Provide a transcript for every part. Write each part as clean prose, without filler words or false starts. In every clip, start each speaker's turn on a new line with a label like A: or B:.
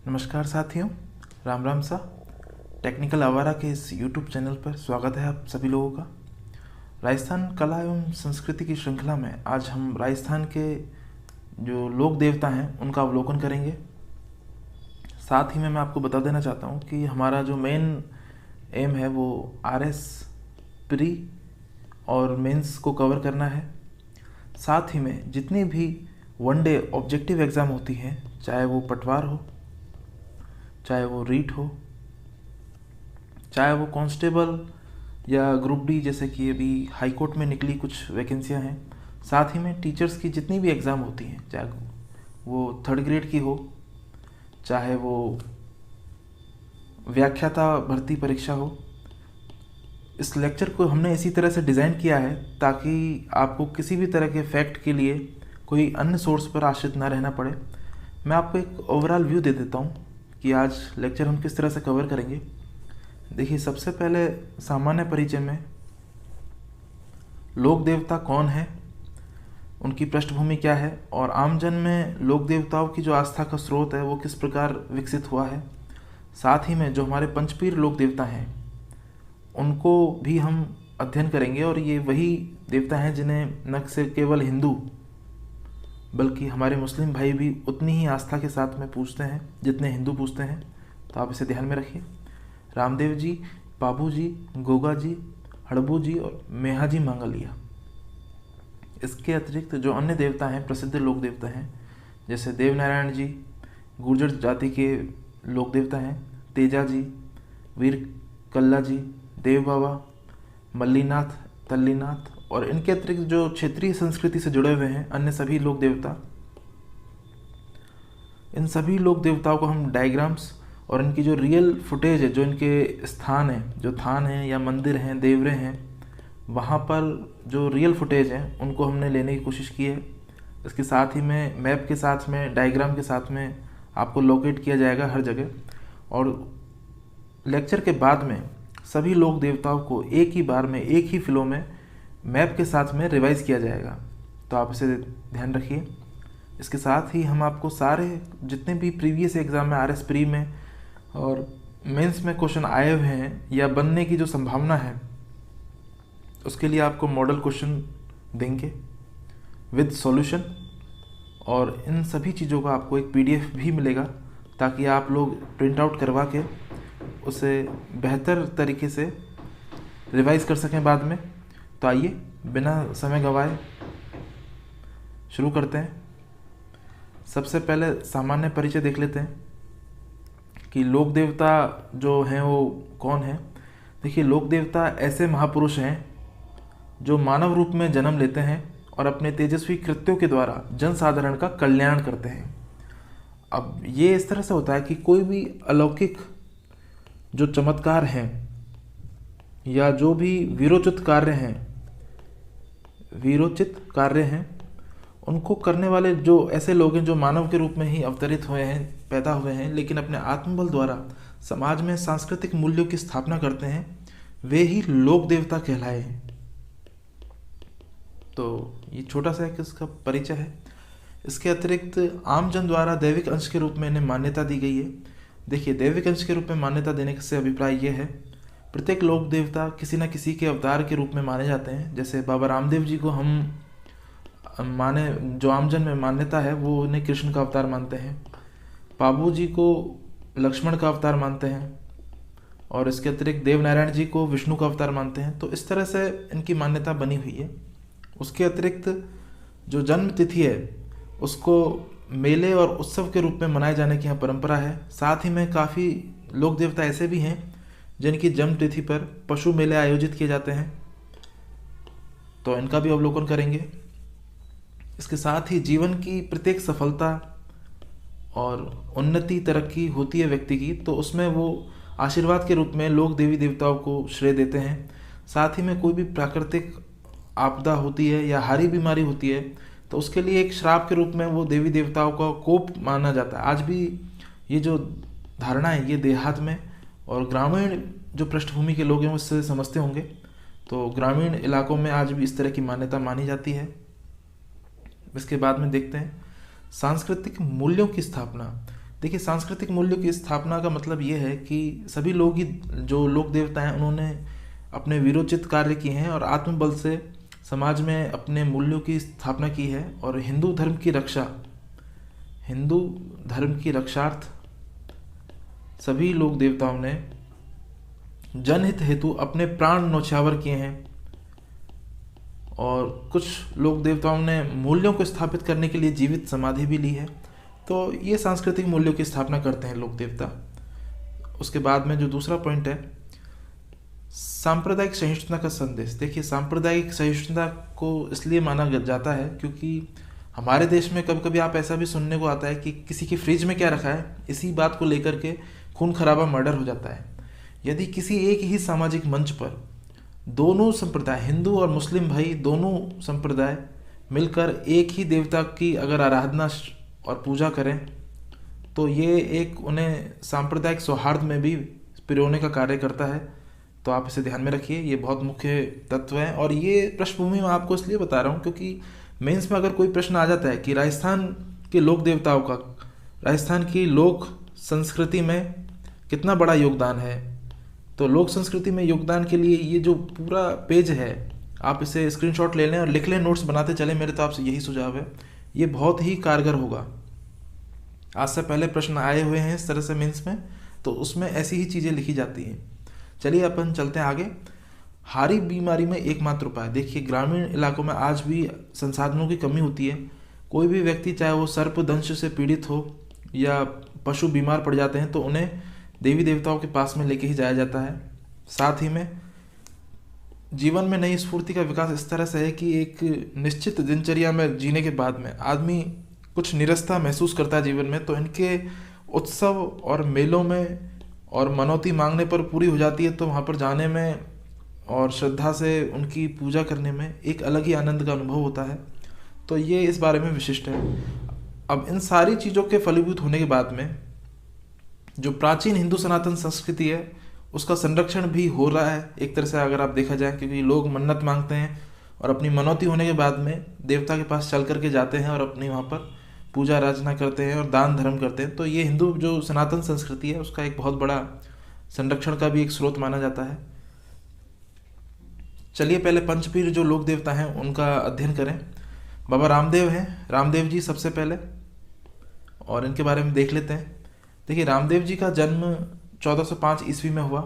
A: नमस्कार साथियों, राम राम सा। टेक्निकल आवारा के इस यूट्यूब चैनल पर स्वागत है आप सभी लोगों का। राजस्थान कला एवं संस्कृति की श्रृंखला में आज हम राजस्थान के जो लोक देवता हैं उनका अवलोकन करेंगे। साथ ही में मैं आपको बता देना चाहता हूँ कि हमारा जो मेन एम है वो RS प्री और मेंस को कवर करना है। साथ ही में जितनी भी वनडे ऑब्जेक्टिव एग्ज़ाम होती हैं, चाहे वो पटवार हो, चाहे वो रीट हो, चाहे वो कांस्टेबल या ग्रुप डी जैसे कि अभी हाई कोर्ट में निकली कुछ वैकेंसियां हैं, साथ ही में टीचर्स की जितनी भी एग्ज़ाम होती हैं, चाहे वो 3rd ग्रेड की हो, चाहे वो व्याख्याता भर्ती परीक्षा हो, इस लेक्चर को हमने इसी तरह से डिज़ाइन किया है ताकि आपको किसी भी तरह के फैक्ट के लिए कोई अन्य सोर्स पर आश्रित ना रहना पड़े। मैं आपको एक ओवरऑल व्यू दे देता हूँ कि आज लेक्चर हम किस तरह से कवर करेंगे। देखिए, सबसे पहले सामान्य परिचय में लोक देवता कौन है, उनकी पृष्ठभूमि क्या है और आमजन में लोक देवताओं की जो आस्था का स्रोत है वो किस प्रकार विकसित हुआ है। साथ ही में जो हमारे पंचपीर लोक देवता हैं उनको भी हम अध्ययन करेंगे और ये वही देवता हैं जिन्हें न सिर्फ केवल हिंदू बल्कि हमारे मुस्लिम भाई भी उतनी ही आस्था के साथ में पूजते हैं जितने हिंदू पूजते हैं। तो आप इसे ध्यान में रखिए। रामदेव जी, बाबू जी, गोगा जी, हड़बू जी और मेहा जी मांगलिया। इसके अतिरिक्त जो अन्य देवता हैं, प्रसिद्ध लोक देवता हैं, जैसे देवनारायण जी गुर्जर जाति के लोक देवता हैं, तेजा जी, वीर कल्ला जी, देव बाबा, मल्लीनाथ, तल्लीनाथ और इनके अतिरिक्त जो क्षेत्रीय संस्कृति से जुड़े हुए हैं अन्य सभी लोक देवता। इन सभी लोक देवताओं को हम डायग्राम्स और इनकी जो रियल फुटेज है, जो इनके स्थान है, जो थान हैं या मंदिर हैं, देवरे हैं, वहाँ पर जो रियल फुटेज हैं उनको हमने लेने की कोशिश की है। इसके साथ ही में मैप के साथ में, डायग्राम के साथ में आपको लोकेट किया जाएगा हर जगह। और लेक्चर के बाद में सभी लोक देवताओं को एक ही बार में, एक ही फ्लो में मैप के साथ में रिवाइज किया जाएगा। तो आप इसे ध्यान रखिए। इसके साथ ही हम आपको सारे जितने भी प्रीवियस एग्ज़ाम में RS प्री में और मेंस में क्वेश्चन आए हुए हैं या बनने की जो संभावना है उसके लिए आपको मॉडल क्वेश्चन देंगे विद सॉल्यूशन। और इन सभी चीज़ों का आपको एक PDF भी मिलेगा ताकि आप लोग प्रिंट आउट करवा के उसे बेहतर तरीके से रिवाइज कर सकें बाद में। तो आइए बिना समय गंवाए शुरू करते हैं। सबसे पहले सामान्य परिचय देख लेते हैं कि लोक देवता जो हैं वो कौन है। देखिए, लोक देवता ऐसे महापुरुष हैं जो मानव रूप में जन्म लेते हैं और अपने तेजस्वी कृत्यों के द्वारा जनसाधारण का कल्याण करते हैं। अब ये इस तरह से होता है कि कोई भी अलौकिक जो चमत्कार हैं या जो भी वीरोचित कार्य हैं उनको करने वाले जो ऐसे लोग हैं जो मानव के रूप में ही अवतरित हुए हैं, पैदा हुए हैं, लेकिन अपने आत्मबल द्वारा समाज में सांस्कृतिक मूल्यों की स्थापना करते हैं, वे ही लोक देवता कहलाए हैं। तो ये छोटा सा एक इसका परिचय है। इसके अतिरिक्त आमजन द्वारा दैविक अंश के रूप में इन्हें मान्यता दी गई है। देखिए, दैविक अंश के रूप में मान्यता देने से अभिप्राय यह है, प्रत्येक लोक देवता किसी न किसी के अवतार के रूप में माने जाते हैं। जैसे बाबा रामदेव जी को हम जो आमजन में मान्यता है वो उन्हें कृष्ण का अवतार मानते हैं, बाबू जी को लक्ष्मण का अवतार मानते हैं और इसके अतिरिक्त देवनारायण जी को विष्णु का अवतार मानते हैं। तो इस तरह से इनकी मान्यता बनी हुई है। उसके अतिरिक्त जो जन्म तिथि है उसको मेले और उत्सव के रूप में मनाए जाने की यहाँ परंपरा है। साथ ही में काफ़ी लोक देवता ऐसे भी हैं जिनकी जन्म तिथि पर पशु मेले आयोजित किए जाते हैं, तो इनका भी अवलोकन करेंगे। इसके साथ ही जीवन की प्रत्येक सफलता और उन्नति, तरक्की होती है व्यक्ति की, तो उसमें वो आशीर्वाद के रूप में लोग देवी देवताओं को श्रेय देते हैं। साथ ही में कोई भी प्राकृतिक आपदा होती है या हारी बीमारी होती है तो उसके लिए एक श्राप के रूप में वो देवी देवताओं का कोप माना जाता है। आज भी ये जो धारणा है ये देहात में और ग्रामीण जो पृष्ठभूमि के लोग हैं उससे समझते होंगे। तो ग्रामीण इलाकों में आज भी इस तरह की मान्यता मानी जाती है। इसके बाद में देखते हैं सांस्कृतिक मूल्यों की स्थापना। देखिए, सांस्कृतिक मूल्यों की स्थापना का मतलब ये है कि सभी लोग ही, जो लोक देवता हैं, उन्होंने अपने वीरोचित कार्य किए हैं और आत्मबल से समाज में अपने मूल्यों की स्थापना की है। और हिंदू धर्म की रक्षार्थ सभी लोक देवताओं ने जनहित हेतु अपने प्राण न्यौछावर किए हैं। और कुछ लोक देवताओं ने मूल्यों को स्थापित करने के लिए जीवित समाधि भी ली है। तो ये सांस्कृतिक मूल्यों की स्थापना करते हैं लोक देवता। उसके बाद में जो दूसरा पॉइंट है, सांप्रदायिक सहिष्णुता का संदेश। देखिए, सांप्रदायिक सहिष्णुता को इसलिए माना जाता है क्योंकि हमारे देश में कभी कभी आप ऐसा भी सुनने को आता है कि किसी की फ्रिज में क्या रखा है, इसी बात को लेकर के खून खराबा मर्डर हो जाता है। यदि किसी एक ही सामाजिक मंच पर दोनों संप्रदाय, हिंदू और मुस्लिम भाई दोनों संप्रदाय मिलकर एक ही देवता की अगर आराधना और पूजा करें, तो ये एक उन्हें सांप्रदायिक सौहार्द में भी पिरोने का कार्य करता है। तो आप इसे ध्यान में रखिए, ये बहुत मुख्य तत्व है। और ये पृष्ठभूमि मैं आपको इसलिए बता रहा हूँ क्योंकि मेंस में अगर कोई प्रश्न आ जाता है कि राजस्थान के लोक देवताओं का राजस्थान की लोक संस्कृति में कितना बड़ा योगदान है, तो लोक संस्कृति में योगदान के लिए ये जो पूरा पेज है, आप इसे स्क्रीनशॉट ले लें और लिख लें, नोट्स बनाते चलें। मेरे तो आपसे यही सुझाव है, ये बहुत ही कारगर होगा। आज से पहले प्रश्न आए हुए हैं इस तरह से मेंस में, तो उसमें ऐसी ही चीज़ें लिखी जाती हैं। चलिए अपन चलते हैं आगे। हारी बीमारी में एकमात्र उपाय। देखिए, ग्रामीण इलाकों में आज भी संसाधनों की कमी होती है। कोई भी व्यक्ति, चाहे वो सर्पदंश से पीड़ित हो या पशु बीमार पड़ जाते हैं, तो उन्हें देवी देवताओं के पास में लेके ही जाया जाता है। साथ ही में जीवन में नई स्फूर्ति का विकास इस तरह से है कि एक निश्चित दिनचर्या में जीने के बाद में आदमी कुछ निरस्ता महसूस करता है जीवन में, तो इनके उत्सव और मेलों में और मनौती मांगने पर पूरी हो जाती है। तो वहाँ पर जाने में और श्रद्धा से उनकी पूजा करने में एक अलग ही आनंद का अनुभव होता है। तो ये इस बारे में विशिष्ट है। अब इन सारी चीज़ों के फलीभूत होने के बाद में जो प्राचीन हिंदू सनातन संस्कृति है, उसका संरक्षण भी हो रहा है एक तरह से, अगर आप देखा जाए, क्योंकि लोग मन्नत मांगते हैं और अपनी मनौती होने के बाद में देवता के पास चल करके जाते हैं और अपनी वहाँ पर पूजा अर्चना करते हैं और दान धर्म करते हैं। तो ये हिंदू जो सनातन संस्कृति है, उसका एक बहुत बड़ा संरक्षण का भी एक स्रोत माना जाता है। चलिए पहले पंचपीर जो लोक देवता हैं उनका अध्ययन करें। बाबा रामदेव हैं, रामदेव जी सबसे पहले, और इनके बारे में देख लेते हैं। देखिए, रामदेव जी का जन्म 1405 ईस्वी में हुआ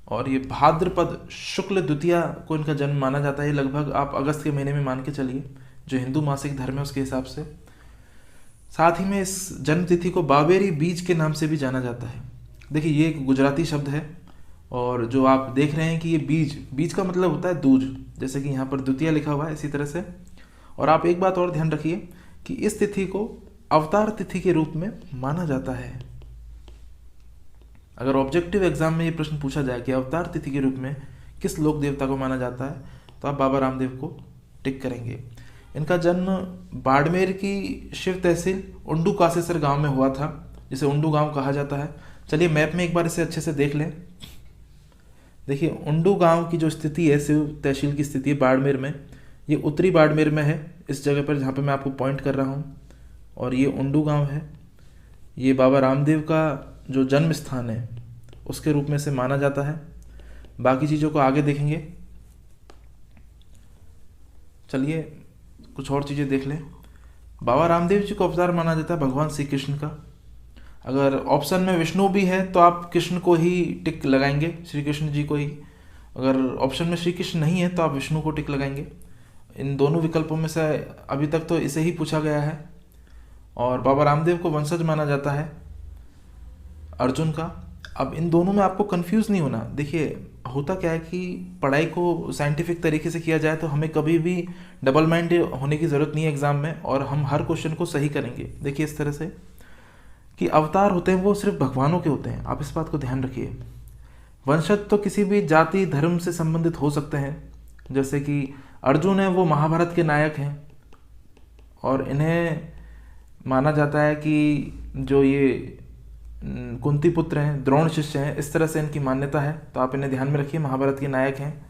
A: और ये भाद्रपद शुक्ल द्वितीया को इनका जन्म माना जाता है। लगभग आप अगस्त के महीने में मान के चलिए, जो हिंदू मासिक धर्म है उसके हिसाब से। साथ ही में इस जन्म तिथि को बाबेरी बीज के नाम से भी जाना जाता है। देखिए, ये एक गुजराती शब्द है और जो आप देख रहे हैं कि ये बीज का मतलब होता है दूज, जैसे कि यहाँ पर द्वितीया लिखा हुआ है इसी तरह से। और आप एक बात और ध्यान रखिए कि इस तिथि को अवतार तिथि के रूप में माना जाता है। अगर ऑब्जेक्टिव एग्जाम में ये प्रश्न पूछा जाए कि अवतार तिथि के रूप में किस लोक देवता को माना जाता है, तो आप बाबा रामदेव को टिक करेंगे। इनका जन्म बाड़मेर की शिव तहसील उंडू कासेसर गांव में हुआ था, जिसे उंडू गांव कहा जाता है। चलिए मैप में एक बार इसे अच्छे से देख लें। देखिए, उंडू गांव की जो स्थिति है, शिव तहसील की स्थिति है बाड़मेर में, ये उत्तरी बाड़मेर में है, इस जगह पर जहाँ पे मैं आपको पॉइंट कर रहा हूँ। और ये उंडू गांव है। ये बाबा रामदेव का जो जन्म स्थान है उसके रूप में से माना जाता है। बाकी चीज़ों को आगे देखेंगे। चलिए कुछ और चीज़ें देख लें। बाबा रामदेव जी को अवतार माना जाता है भगवान श्री कृष्ण का। अगर ऑप्शन में विष्णु भी है तो आप कृष्ण को ही टिक लगाएंगे, श्री कृष्ण जी को ही। अगर ऑप्शन में श्री कृष्ण नहीं है तो आप विष्णु को टिक लगाएंगे। इन दोनों विकल्पों में से अभी तक तो इसे ही पूछा गया है। और बाबा रामदेव को वंशज माना जाता है अर्जुन का। अब इन दोनों में आपको कंफ्यूज नहीं होना। देखिए, होता क्या है कि पढ़ाई को साइंटिफिक तरीके से किया जाए तो हमें कभी भी डबल माइंड होने की ज़रूरत नहीं है एग्जाम में, और हम हर क्वेश्चन को सही करेंगे। देखिए, इस तरह से कि अवतार होते हैं वो सिर्फ भगवानों के होते हैं, आप इस बात को ध्यान रखिए। वंशज तो किसी भी जाति धर्म से संबंधित हो सकते हैं, जैसे कि अर्जुन है वो महाभारत के नायक हैं और इन्हें माना जाता है कि जो ये कुंती पुत्र हैं, द्रोण शिष्य हैं, इस तरह से इनकी मान्यता है। तो आप इन्हें ध्यान में रखिए, महाभारत के नायक हैं।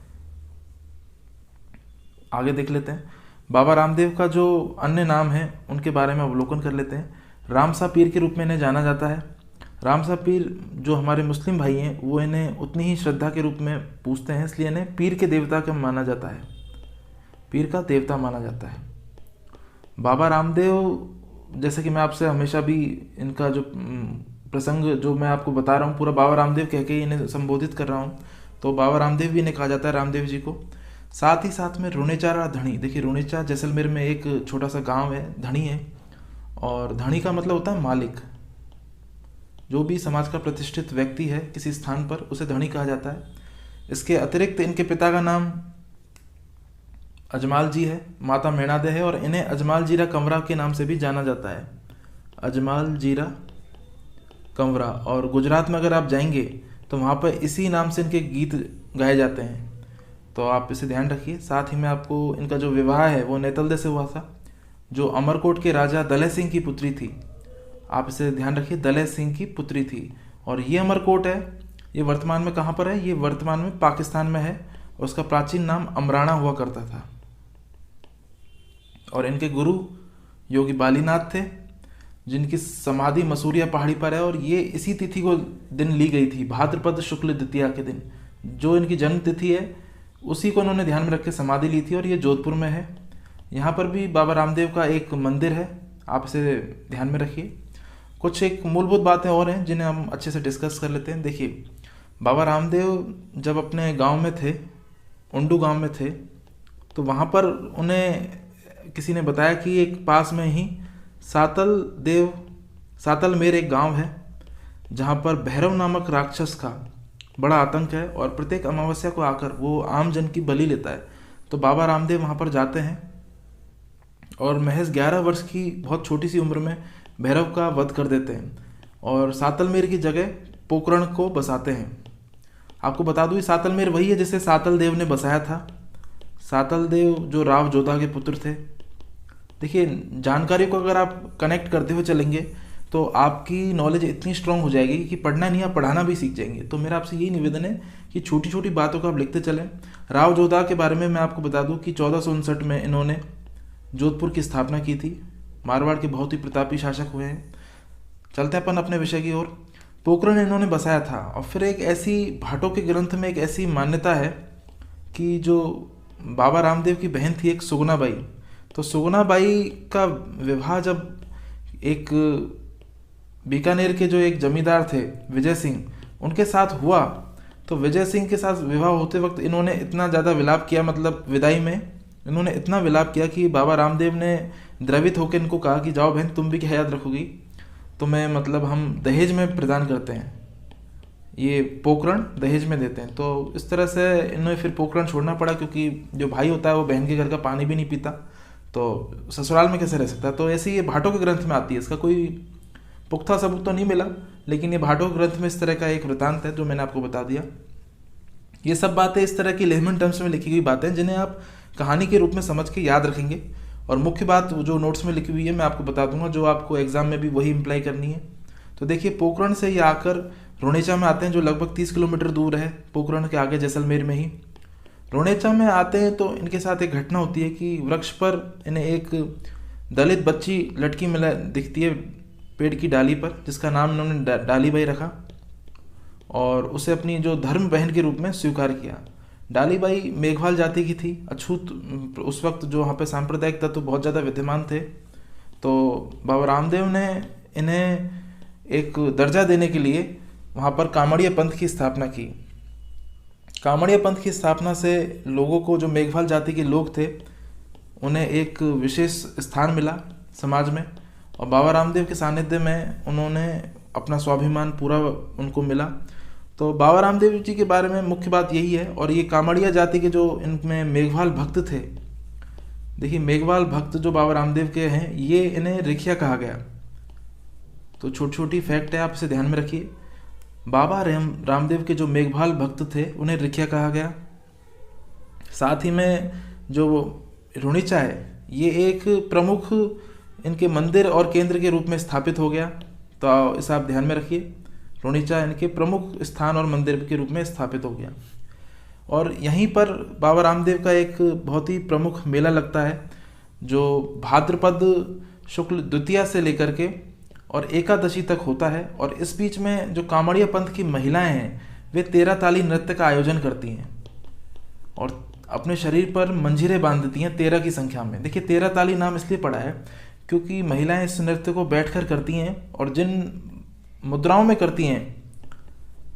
A: आगे देख लेते हैं। बाबा रामदेव का जो अन्य नाम है उनके बारे में अवलोकन कर लेते हैं। रामसा पीर के रूप में इन्हें जाना जाता है। रामसा पीर जो हमारे मुस्लिम भाई हैं वो इन्हें उतनी ही श्रद्धा के रूप में पूजते हैं, इसलिए इन्हें पीर के देवता का माना जाता है, पीर का देवता माना जाता है। बाबा रामदेव, जैसे कि मैं आपसे हमेशा भी इनका जो प्रसंग जो मैं आपको बता रहा हूँ पूरा बाबा रामदेव कह के इन्हें संबोधित कर रहा हूँ, तो बाबा रामदेव भी इन्हें कहा जाता है, रामदेव जी को। साथ ही साथ में रुणेचारा धणी, देखिए रुणेचा जैसलमेर में एक छोटा सा गांव है, धणी है, और धणी का मतलब होता है मालिक। जो भी समाज का प्रतिष्ठित व्यक्ति है किसी स्थान पर उसे धणी कहा जाता है। इसके अतिरिक्त इनके पिता का नाम अजमाल जी है, माता मेणादे है, और इन्हें अजमाल जीरा कंवरा के नाम से भी जाना जाता है, अजमाल जीरा कंवरा। और गुजरात में अगर आप जाएंगे तो वहाँ पर इसी नाम से इनके गीत गाए जाते हैं, तो आप इसे ध्यान रखिए। साथ ही में आपको इनका जो विवाह है वो नेतलदे से हुआ था, जो अमरकोट के राजा दलय सिंह की पुत्री थी। आप इसे ध्यान रखिए, दलय सिंह की पुत्री थी। और ये अमरकोट है, ये वर्तमान में कहाँ पर है? ये वर्तमान में पाकिस्तान में है, और उसका प्राचीन नाम अमराना हुआ करता था। और इनके गुरु योगी बालीनाथ थे, जिनकी समाधि मसूरिया पहाड़ी पर है, और ये इसी तिथि को दिन ली गई थी, भाद्रपद शुक्ल द्वितीया के दिन। जो इनकी जन्म तिथि है उसी को इन्होंने ध्यान में रख के समाधि ली थी, और ये जोधपुर में है। यहाँ पर भी बाबा रामदेव का एक मंदिर है, आप इसे ध्यान में रखिए। कुछ एक मूलभूत बातें और हैं जिन्हें हम अच्छे से डिस्कस कर लेते हैं। देखिए, बाबा रामदेव जब अपने गांव में थे, उंडू गांव में थे, तो वहाँ पर उन्हें किसी ने बताया कि एक पास में ही सातलमेर एक गांव है, जहाँ पर भैरव नामक राक्षस का बड़ा आतंक है, और प्रत्येक अमावस्या को आकर वो आम जन की बलि लेता है। तो बाबा रामदेव वहाँ पर जाते हैं, और महज 11 वर्ष की बहुत छोटी सी उम्र में भैरव का वध कर देते हैं, और सातलमेर की जगह पोकरण को बसाते हैं। आपको बता दूँ, सातलमेर वही है जिसे सातल देव ने बसाया था। सातल देव जो राव जोधा के पुत्र थे। देखिए, जानकारी को अगर आप कनेक्ट करते हुए चलेंगे तो आपकी नॉलेज इतनी स्ट्रांग हो जाएगी कि पढ़ना नहीं, आप पढ़ाना भी सीख जाएंगे। तो मेरा आपसे यही निवेदन है कि छोटी छोटी बातों को आप लिखते चलें। राव जोधा के बारे में मैं आपको बता दूं कि 1459 में इन्होंने जोधपुर की स्थापना की थी। मारवाड़ के बहुत ही प्रतापी शासक हुए हैं। चलते हैं अपन अपने विषय की ओर। पोकरण इन्होंने बसाया था। और फिर एक ऐसी भाटों के ग्रंथ में एक ऐसी मान्यता है कि जो बाबा रामदेव की बहन थी एक सुगुनाबाई, तो सुगुनाबाई का विवाह जब एक बीकानेर के जो एक जमींदार थे विजय सिंह, उनके साथ हुआ, तो विजय सिंह के साथ विवाह होते वक्त इन्होंने इतना ज़्यादा विलाप किया, मतलब विदाई में इन्होंने इतना विलाप किया कि बाबा रामदेव ने द्रवित होकर इनको कहा कि जाओ बहन, तुम भी क्या याद रखोगी, तुम्हें मतलब हम दहेज में प्रदान करते हैं, ये पोकरण दहेज में देते हैं। तो इस तरह से इन्हें फिर पोकरण छोड़ना पड़ा, क्योंकि जो भाई होता है वो बहन के घर का पानी भी नहीं पीता, तो ससुराल में कैसे रह सकता है। तो ऐसे ये भाटों के ग्रंथ में आती है, इसका कोई पुख्ता सबूत तो नहीं मिला, लेकिन ये भाटों के ग्रंथ में इस तरह का एक वृतांत है जो मैंने आपको बता दिया। ये सब बातें इस तरह की लेमन टर्म्स में लिखी गई बातें जिन्हें आप कहानी के रूप में समझ के याद रखेंगे। और मुख्य बात जो नोट्स में लिखी हुई है मैं आपको बता दूंगा, जो आपको एग्जाम में भी वही इम्प्लाई करनी है। तो देखिए, पोकरण से ये आकर रोनेचा में आते हैं, जो लगभग 30 किलोमीटर दूर है, पोकरण के आगे जैसलमेर में ही। रोनेचा में आते हैं तो इनके साथ एक घटना होती है कि वृक्ष पर इन्हें एक दलित बच्ची लटकी मिला दिखती है पेड़ की डाली पर, जिसका नाम इन्होंने डाली बाई रखा, और उसे अपनी जो धर्म बहन के रूप में स्वीकार किया। डाली बाई मेघवाल जाति की थी, अछूत। उस वक्त जो वहाँ पे सांप्रदायिक तत्व बहुत ज़्यादा विद्यमान थे, तो बाबा रामदेव ने इन्हें एक दर्जा देने के लिए वहाँ पर कामड़िया पंथ की स्थापना की। कामड़िया पंथ की स्थापना से लोगों को, जो मेघवाल जाति के लोग थे, उन्हें एक विशेष स्थान मिला समाज में, और बाबा रामदेव के सानिध्य में उन्होंने अपना स्वाभिमान पूरा उनको मिला। तो बाबा रामदेव जी के बारे में मुख्य बात यही है। और ये कामड़िया जाति के जो इनमें मेघवाल भक्त थे, देखिए मेघवाल भक्त जो बाबा रामदेव के हैं, ये इन्हें रिखिया कहा गया। तो छोटी छोटी फैक्ट है, आप इसे ध्यान में रखिए। बाबा रामदेव के जो मेघवाल भक्त थे उन्हें रिखिया कहा गया। साथ ही में जो रुणिचा है, ये एक प्रमुख इनके मंदिर और केंद्र के रूप में स्थापित हो गया। तो इसे आप ध्यान में रखिए, रुणिचा इनके प्रमुख स्थान और मंदिर के रूप में स्थापित हो गया। और यहीं पर बाबा रामदेव का एक बहुत ही प्रमुख मेला लगता है, जो भाद्रपद शुक्ल द्वितीया से लेकर के और एकादशी तक होता है। और इस बीच में जो कांवड़िया पंथ की महिलाएं हैं वे 13 ताली नृत्य का आयोजन करती हैं और अपने शरीर पर मंजीरे बांध देती हैं 13 की संख्या में। देखिए 13 ताली नाम इसलिए पड़ा है क्योंकि महिलाएं इस नृत्य को बैठकर करती हैं और जिन मुद्राओं में करती हैं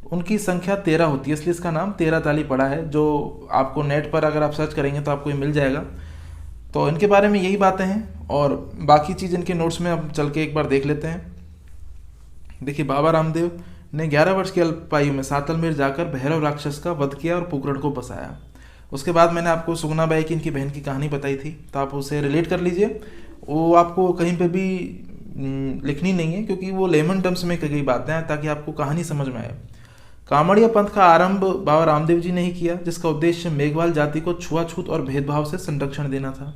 A: उनकी संख्या 13 होती है, इसलिए इसका नाम 13 ताली पड़ा है। जो आपको नेट पर अगर आप सर्च करेंगे तो आपको ये मिल जाएगा। तो इनके बारे में यही बातें हैं और बाकी चीज़ इनके नोट्स में अब चल के एक बार देख लेते हैं। देखिए बाबा रामदेव ने 11 वर्ष की अल्पायु में सातलमेर जाकर भैरव राक्षस का वध किया और पोखरण को बसाया। उसके बाद मैंने आपको सुगनाबाई की इनकी बहन की कहानी बताई थी, तो आप उसे रिलेट कर लीजिए। वो आपको कहीं पे भी लिखनी नहीं है क्योंकि वो लेमन टर्म्स में कही गई बातें हैं ताकि आपको कहानी समझ में आए। कांवड़िया पंथ का आरंभ बाबा रामदेव जी ने ही किया, जिसका उद्देश्य मेघवाल जाति को छुआछूत और भेदभाव से संरक्षण देना था।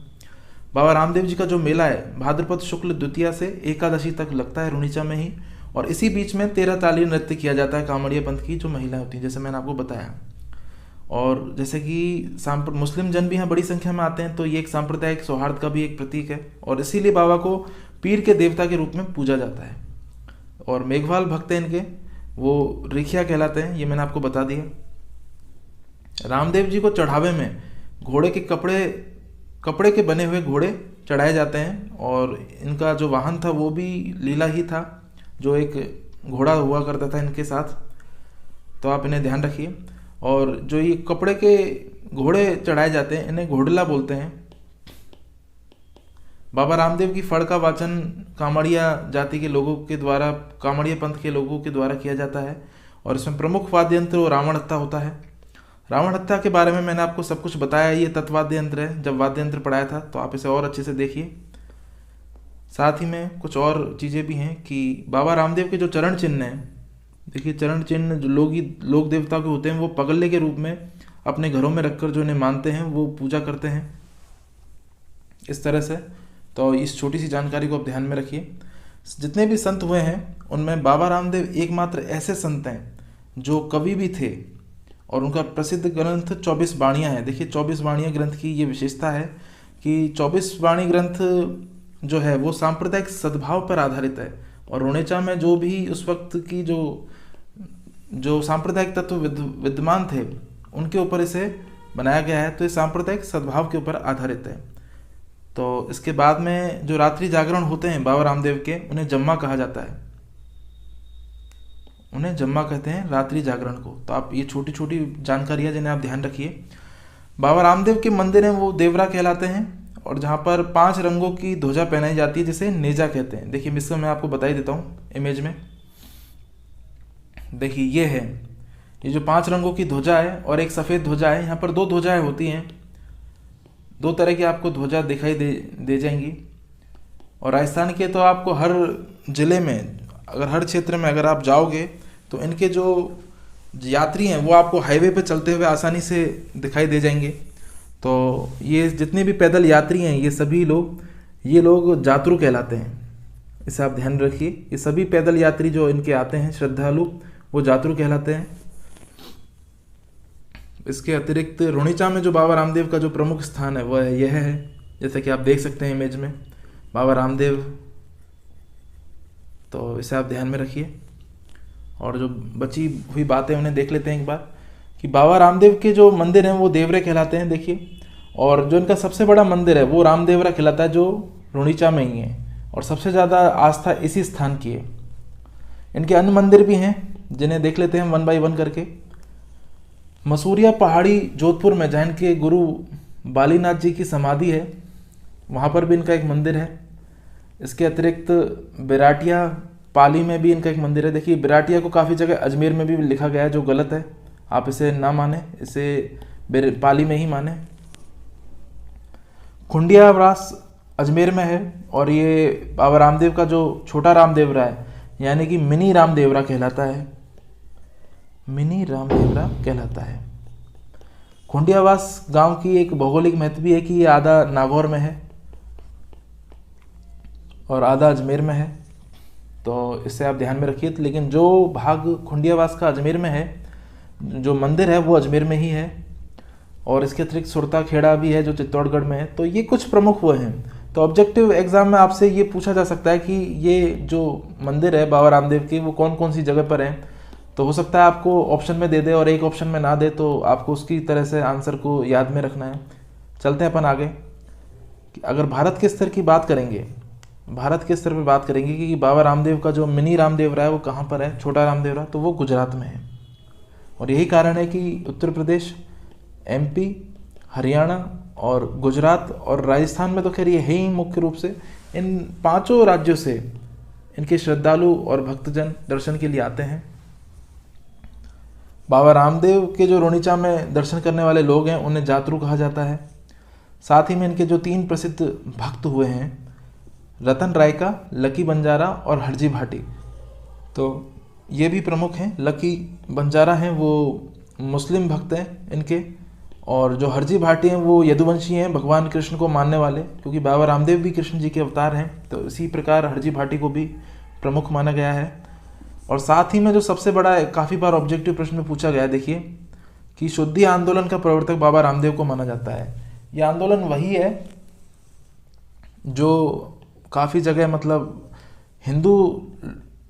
A: बाबा रामदेव जी का जो मेला है भाद्रपद शुक्ल द्वितीया से एकादशी तक लगता है रुणीचा में ही, और इसी बीच में 13 ताली नृत्य किया जाता है कांवड़िया पंथ की जो महिलाएं होती हैं, जैसे मैंने आपको बताया। और जैसे कि मुस्लिम जन भी यहाँ बड़ी संख्या में आते हैं, तो ये एक सांप्रदायिक सौहार्द का भी एक प्रतीक है और इसीलिए बाबा को पीर के देवता के रूप में पूजा जाता है। और मेघवाल भक्त हैं इनके, वो रिखिया कहलाते हैं, ये मैंने आपको बता दिया। रामदेव जी को चढ़ावे में घोड़े के कपड़े के बने हुए घोड़े चढ़ाए जाते हैं और इनका जो वाहन था वो भी लीला ही था, जो एक घोड़ा हुआ करता था इनके साथ, तो आप इन्हें ध्यान रखिए। और जो ये कपड़े के घोड़े चढ़ाए जाते हैं इन्हें घोड़ला बोलते हैं। बाबा रामदेव की फड़ का वाचन कांवड़िया जाति के लोगों के द्वारा, कांवड़िया पंथ के लोगों के द्वारा किया जाता है और इसमें प्रमुख वाद्य यंत्र रावण हत्था होता है। रावण हत्था के बारे में मैंने आपको सब कुछ बताया, ये तत्वाद्य यंत्र है, जब वाद्य यंत्र पढ़ाया था, तो आप इसे और अच्छे से देखिए। साथ ही में कुछ और चीज़ें भी हैं कि बाबा रामदेव के जो चरण चिन्ह हैं, देखिए चरण चिन्ह जो लोक देवता के होते हैं वो पगल्ले के रूप में अपने घरों में रखकर जो इन्हें मानते हैं वो पूजा करते हैं इस तरह से। तो इस छोटी सी जानकारी को आप ध्यान में रखिए। जितने भी संत हुए हैं उनमें बाबा रामदेव एकमात्र ऐसे संत हैं जो कवि भी थे और उनका प्रसिद्ध ग्रंथ 24 वाणियाँ है। देखिए 24 वाणियाँ ग्रंथ की ये विशेषता है कि 24 वाणी ग्रंथ जो है वो सांप्रदायिक सद्भाव पर आधारित है और रुणेचा में जो भी उस वक्त की जो सांप्रदायिक तत्व विद्यमान थे उनके ऊपर इसे बनाया गया है, तो ये सांप्रदायिक सद्भाव के ऊपर आधारित है। तो इसके बाद में जो रात्रि जागरण होते हैं बाबा रामदेव के, उन्हें जम्मा कहा जाता है, उन्हें जम्मा कहते हैं रात्रि जागरण को। तो आप ये छोटी छोटी जानकारियाँ जिन्हें आप ध्यान रखिए। बाबा रामदेव के मंदिर हैं वो देवरा कहलाते हैं और जहाँ पर 5 रंगों की ध्वजा पहनाई जाती है जिसे नेजा कहते हैं। देखिए मिसर मैं आपको बता ही देता हूँ इमेज में। देखिए ये है, ये जो 5 रंगों की ध्वजा है और एक सफ़ेद ध्वजा है, यहाँ पर 2 ध्वजाएं होती हैं, 2 तरह की आपको ध्वजा दिखाई दे जाएंगी। और राजस्थान के तो आपको हर ज़िले में, अगर हर क्षेत्र में अगर आप जाओगे तो इनके जो यात्री हैं वो आपको हाईवे पे चलते हुए आसानी से दिखाई दे जाएंगे। तो ये जितने भी पैदल यात्री हैं ये लोग जातरू कहलाते हैं, इसे आप ध्यान रखिए। ये सभी पैदल यात्री जो इनके आते हैं श्रद्धालु वो जातरू कहलाते हैं। इसके अतिरिक्त रुणीचा में जो बाबा रामदेव का जो प्रमुख स्थान है वह यह है, जैसे कि आप देख सकते हैं इमेज में बाबा रामदेव, तो इसे आप ध्यान में रखिए। और जो बची हुई बातें उन्हें देख लेते हैं एक बार कि बाबा रामदेव के जो मंदिर हैं वो देवरे कहलाते हैं। देखिए, और जो इनका सबसे बड़ा मंदिर है वो रामदेवरा कहलाता है जो रुणीचा में ही है और सबसे ज़्यादा आस्था इसी स्थान की है। इनके अन्य मंदिर भी हैं जिन्हें देख लेते हैं 1 बाय 1 करके। मसूरिया पहाड़ी जोधपुर में जहाँ इनके गुरु बालीनाथ जी की समाधि है, वहाँ पर भी इनका एक मंदिर है। इसके अतिरिक्त बिराटिया पाली में भी इनका एक मंदिर है। देखिए बिराटिया को काफ़ी जगह अजमेर में भी लिखा गया है जो गलत है, आप इसे ना माने, इसे पाली में ही माने। खुंडियावास अजमेर में है और ये बाबा रामदेव का जो छोटा रामदेवरा है यानी कि मिनी रामदेवरा कहलाता है, मिनी रामदेवरा कहलाता है। खुंडियावास गांव की एक भौगोलिक महत्व भी है कि ये आधा नागौर में है और आधा अजमेर में है, तो इससे आप ध्यान में रखिए। लेकिन जो भाग खुंडियावास का अजमेर में है, जो मंदिर है वो अजमेर में ही है। और इसके अतिरिक्त सुरता खेड़ा भी है जो चित्तौड़गढ़ में है। तो ये कुछ प्रमुख वो हैं तो ऑब्जेक्टिव एग्जाम में आपसे ये पूछा जा सकता है कि ये जो मंदिर है बाबा रामदेव के वो कौन कौन सी जगह पर है। तो हो सकता है आपको ऑप्शन में दे दे और एक ऑप्शन में ना दे, तो आपको उसकी तरह से आंसर को याद में रखना है। चलते हैं अपन आगे। अगर भारत के स्तर की बात करेंगे, भारत के स्तर पर बात करेंगे कि बाबा रामदेव का जो मिनी रामदेव रहा है वो कहाँ पर है, छोटा रामदेव रहा, तो वो गुजरात में है। और यही कारण है कि उत्तर प्रदेश, एमपी, हरियाणा और गुजरात और राजस्थान में तो खैर ये है ही मुख्य रूप से, इन 5 राज्यों से इनके श्रद्धालु और भक्तजन दर्शन के लिए आते हैं। बाबा रामदेव के जो रोनिचा में दर्शन करने वाले लोग हैं उन्हें जातरू कहा जाता है। साथ ही में इनके जो 3 प्रसिद्ध भक्त हुए हैं, रतन राय का, लकी बंजारा और हरजी भाटी, तो ये भी प्रमुख हैं। लकी बंजारा हैं वो मुस्लिम भक्त हैं इनके, और जो हरजी भाटी हैं वो यदुवंशी हैं, भगवान कृष्ण को मानने वाले, क्योंकि बाबा रामदेव भी कृष्ण जी के अवतार हैं। तो इसी प्रकार हरजी भाटी को भी प्रमुख माना गया है। और साथ ही में जो सबसे बड़ा काफ़ी बार ऑब्जेक्टिव प्रश्न में पूछा गया है, देखिए कि शुद्धि आंदोलन का प्रवर्तक बाबा रामदेव को माना जाता है। यह आंदोलन वही है जो काफ़ी जगह मतलब हिंदू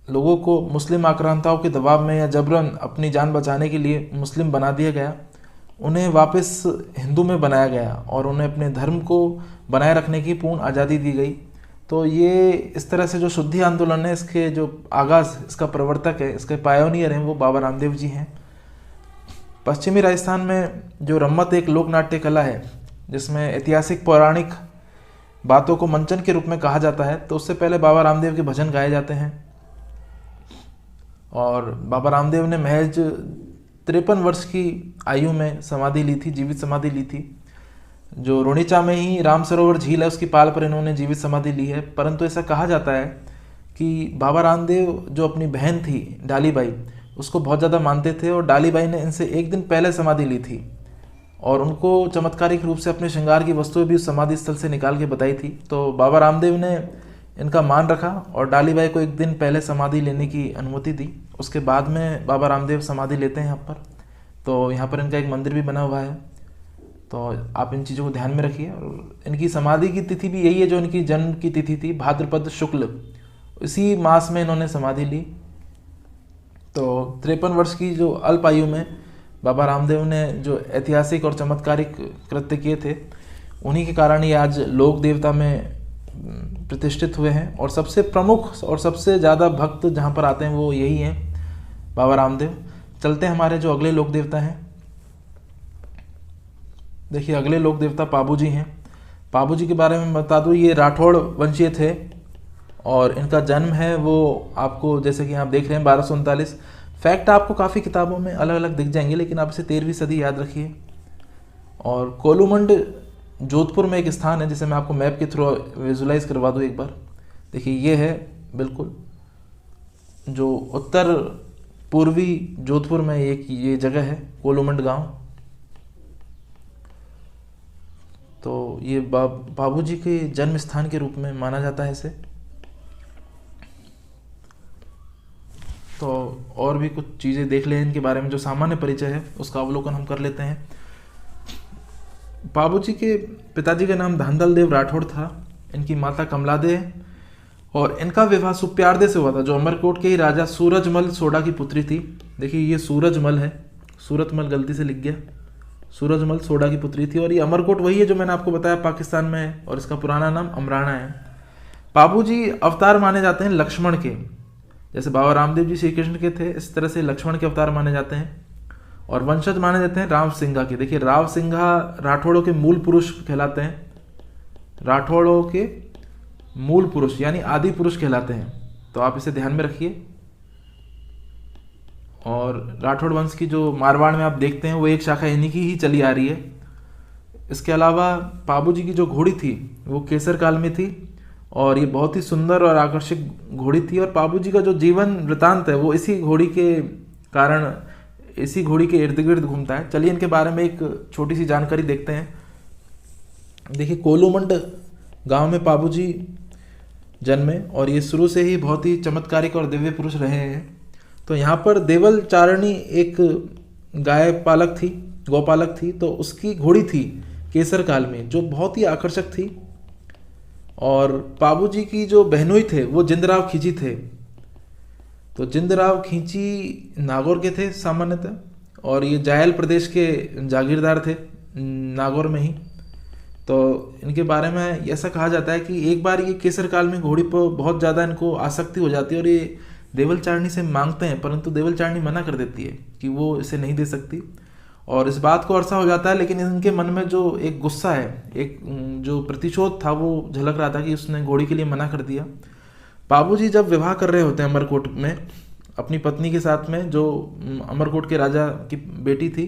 A: लोगों को मुस्लिम आक्रांताओं के दबाव में या जबरन अपनी जान बचाने के लिए मुस्लिम बना दिया गया, उन्हें वापस हिंदू में बनाया गया और उन्हें अपने धर्म को बनाए रखने की पूर्ण आज़ादी दी गई। तो ये इस तरह से जो शुद्धि आंदोलन है, इसके जो आगाज़, इसका प्रवर्तक है, इसके पायोनियर हैं वो बाबा रामदेव जी हैं। पश्चिमी राजस्थान में जो रम्मत एक लोक नाट्य कला है जिसमें ऐतिहासिक पौराणिक बातों को मंचन के रूप में कहा जाता है, तो उससे पहले बाबा रामदेव के भजन गाए जाते हैं। और बाबा रामदेव ने महज 53 वर्ष की आयु में समाधि ली थी, जीवित समाधि ली थी। जो रोनिचा में ही राम सरोवर झील है उसकी पाल पर इन्होंने जीवित समाधि ली है। परंतु ऐसा कहा जाता है कि बाबा रामदेव जो अपनी बहन थी डालीबाई, उसको बहुत ज़्यादा मानते थे और डालीबाई ने इनसे एक दिन पहले समाधि ली थी और उनको चमत्कारिक रूप से अपने श्रृंगार की वस्तुएं भी उस समाधि स्थल से निकाल के बताई थी। तो बाबा रामदेव ने इनका मान रखा और डालीबाई को एक दिन पहले समाधि लेने की अनुमति दी। उसके बाद में बाबा रामदेव समाधि लेते हैं यहाँ पर। तो यहाँ पर इनका एक मंदिर भी बना हुआ है, तो आप इन चीज़ों को ध्यान में रखिए। और इनकी समाधि की तिथि भी यही है जो इनकी जन्म की तिथि थी, भाद्रपद शुक्ल, इसी मास में इन्होंने समाधि ली। तो 53 वर्ष की जो अल्प आयु में बाबा रामदेव ने जो ऐतिहासिक और चमत्कारिक कृत्य किए थे, उन्हीं के कारण ये आज लोक देवता में प्रतिष्ठित हुए हैं। और सबसे प्रमुख और सबसे ज़्यादा भक्त जहाँ पर आते हैं वो यही हैं, बाबा रामदेव। चलते हैं हमारे जो अगले लोक देवता हैं। देखिए अगले लोक देवता पाबू जी हैं। पाबू जी के बारे में बता दूँ, ये राठौड़ वंशीय थे और इनका जन्म है वो आपको जैसे कि आप देख रहे हैं 1239। फैक्ट आपको काफ़ी किताबों में अलग अलग दिख जाएंगे, लेकिन आप इसे 13वीं सदी याद रखिए। और कोलूमंड जोधपुर में एक स्थान है जिसे मैं आपको मैप के थ्रू विजुलाइज करवा दूँ एक बार। देखिए ये है बिल्कुल जो उत्तर पूर्वी जोधपुर में एक ये जगह है कोलूमंड गांव। तो ये बाबू जी के जन्म स्थान के रूप में माना जाता है इसे। तो और भी कुछ चीज़ें देख लें इनके बारे में, जो सामान्य परिचय है उसका अवलोकन हम कर लेते हैं। बाबू जी के पिताजी का नाम धांधल देव राठौड़ था, इनकी माता कमलादे है और इनका विवाह सुप्यारदे से हुआ था, जो अमरकोट के ही राजा सूरजमल सोडा की पुत्री थी। देखिए ये सूरजमल है, सूरतमल गलती से लिख गया, सूरजमल सोडा की पुत्री थी। और ये अमरकोट वही है जो मैंने आपको बताया पाकिस्तान में है और इसका पुराना नाम अमराना है। बाबू जी अवतार माने जाते हैं लक्ष्मण के, जैसे बाबा रामदेव जी श्री कृष्ण के थे, इस तरह से लक्ष्मण के अवतार माने जाते हैं। और वंशज माने जाते हैं राव सिंघा के। देखिए राव सिंघा राठौड़ों के मूल पुरुष कहलाते हैं, राठौड़ों के मूल पुरुष यानी आदि पुरुष कहलाते हैं, तो आप इसे ध्यान में रखिए। और राठौड़ वंश की जो मारवाड़ में आप देखते हैं वो एक शाखा इन्हीं की ही चली आ रही है। इसके अलावा बाबू जी की जो घोड़ी थी वो केसर काल में थी और ये बहुत ही सुंदर और आकर्षक घोड़ी थी। और बाबू जी का जो जीवन वृतांत है वो इसी घोड़ी के कारण, इसी घोड़ी के इर्द गिर्द घूमता है। चलिए इनके बारे में एक छोटी सी जानकारी देखते हैं। देखिए कोलूमंड गांव में बाबू जी जन्मे और ये शुरू से ही बहुत ही चमत्कारिक और दिव्य पुरुष रहे हैं। तो यहाँ पर देवल चारणी एक गाय पालक थी, गौपालक थी, तो उसकी घोड़ी थी केसर काल में जो बहुत ही आकर्षक थी। और पाबू जी की जो बहनोई थे वो जिंदराव खींची थे। तो जिंदराव खींची नागौर के थे सामान्यतः, और ये जायल प्रदेश के जागीरदार थे नागौर में ही। तो इनके बारे में ऐसा कहा जाता है कि एक बार ये केसर काल में घोड़ी पर बहुत ज़्यादा इनको आसक्ति हो जाती है और ये देवल चारणी से मांगते हैं, परंतु देवल चारणी मना कर देती है कि वो इसे नहीं दे सकती। और इस बात को अरसा हो जाता है, लेकिन इनके मन में जो एक गुस्सा है, एक जो प्रतिशोध था वो झलक रहा था कि उसने घोड़ी के लिए मना कर दिया। पाबू जी जब विवाह कर रहे होते हैं अमरकोट में अपनी पत्नी के साथ में, जो अमरकोट के राजा की बेटी थी,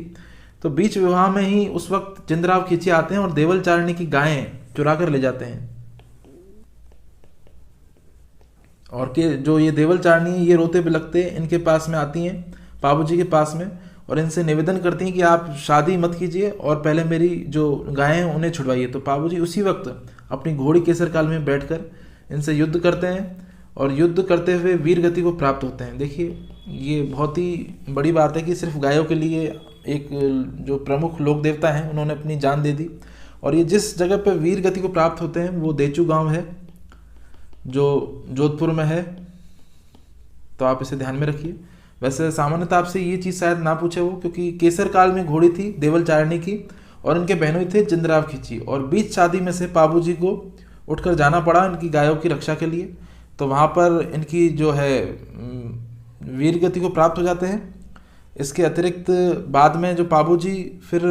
A: तो बीच विवाह में ही उस वक्त जिंदराव खींची आते हैं और देवल चारणी की गायें चुरा कर ले जाते हैं। और के जो ये देवल चारणी ये रोते बिलखते इनके पास में आती हैं, पाबू जी के पास में, और इनसे निवेदन करती हैं कि आप शादी मत कीजिए और पहले मेरी जो गायें हैं उन्हें छुड़वाइए। तो पाबू जी उसी वक्त अपनी घोड़ी केसर काल में बैठकर इनसे युद्ध करते हैं और युद्ध करते हुए वीर गति को प्राप्त होते हैं। देखिए ये बहुत ही बड़ी बात है कि सिर्फ गायों के लिए एक जो प्रमुख लोक देवता हैं उन्होंने अपनी जान दे दी। और ये जिस जगह पे वीर गति को प्राप्त होते हैं वो देचू गांव है जो जोधपुर में है, तो आप इसे ध्यान में रखिए। वैसे सामान्यतः आपसे ये चीज़ शायद ना पूछे वो, क्योंकि केसर काल में घोड़ी थी देवल चारणी की और इनके बहनोई थे जिंदराव खींची, और बीच शादी में से पाबू जी को उठकर जाना पड़ा इनकी गायों की रक्षा के लिए। तो वहाँ पर इनकी जो है वीर गति को प्राप्त हो जाते हैं। इसके अतिरिक्त बाद में जो पाबू जी फिर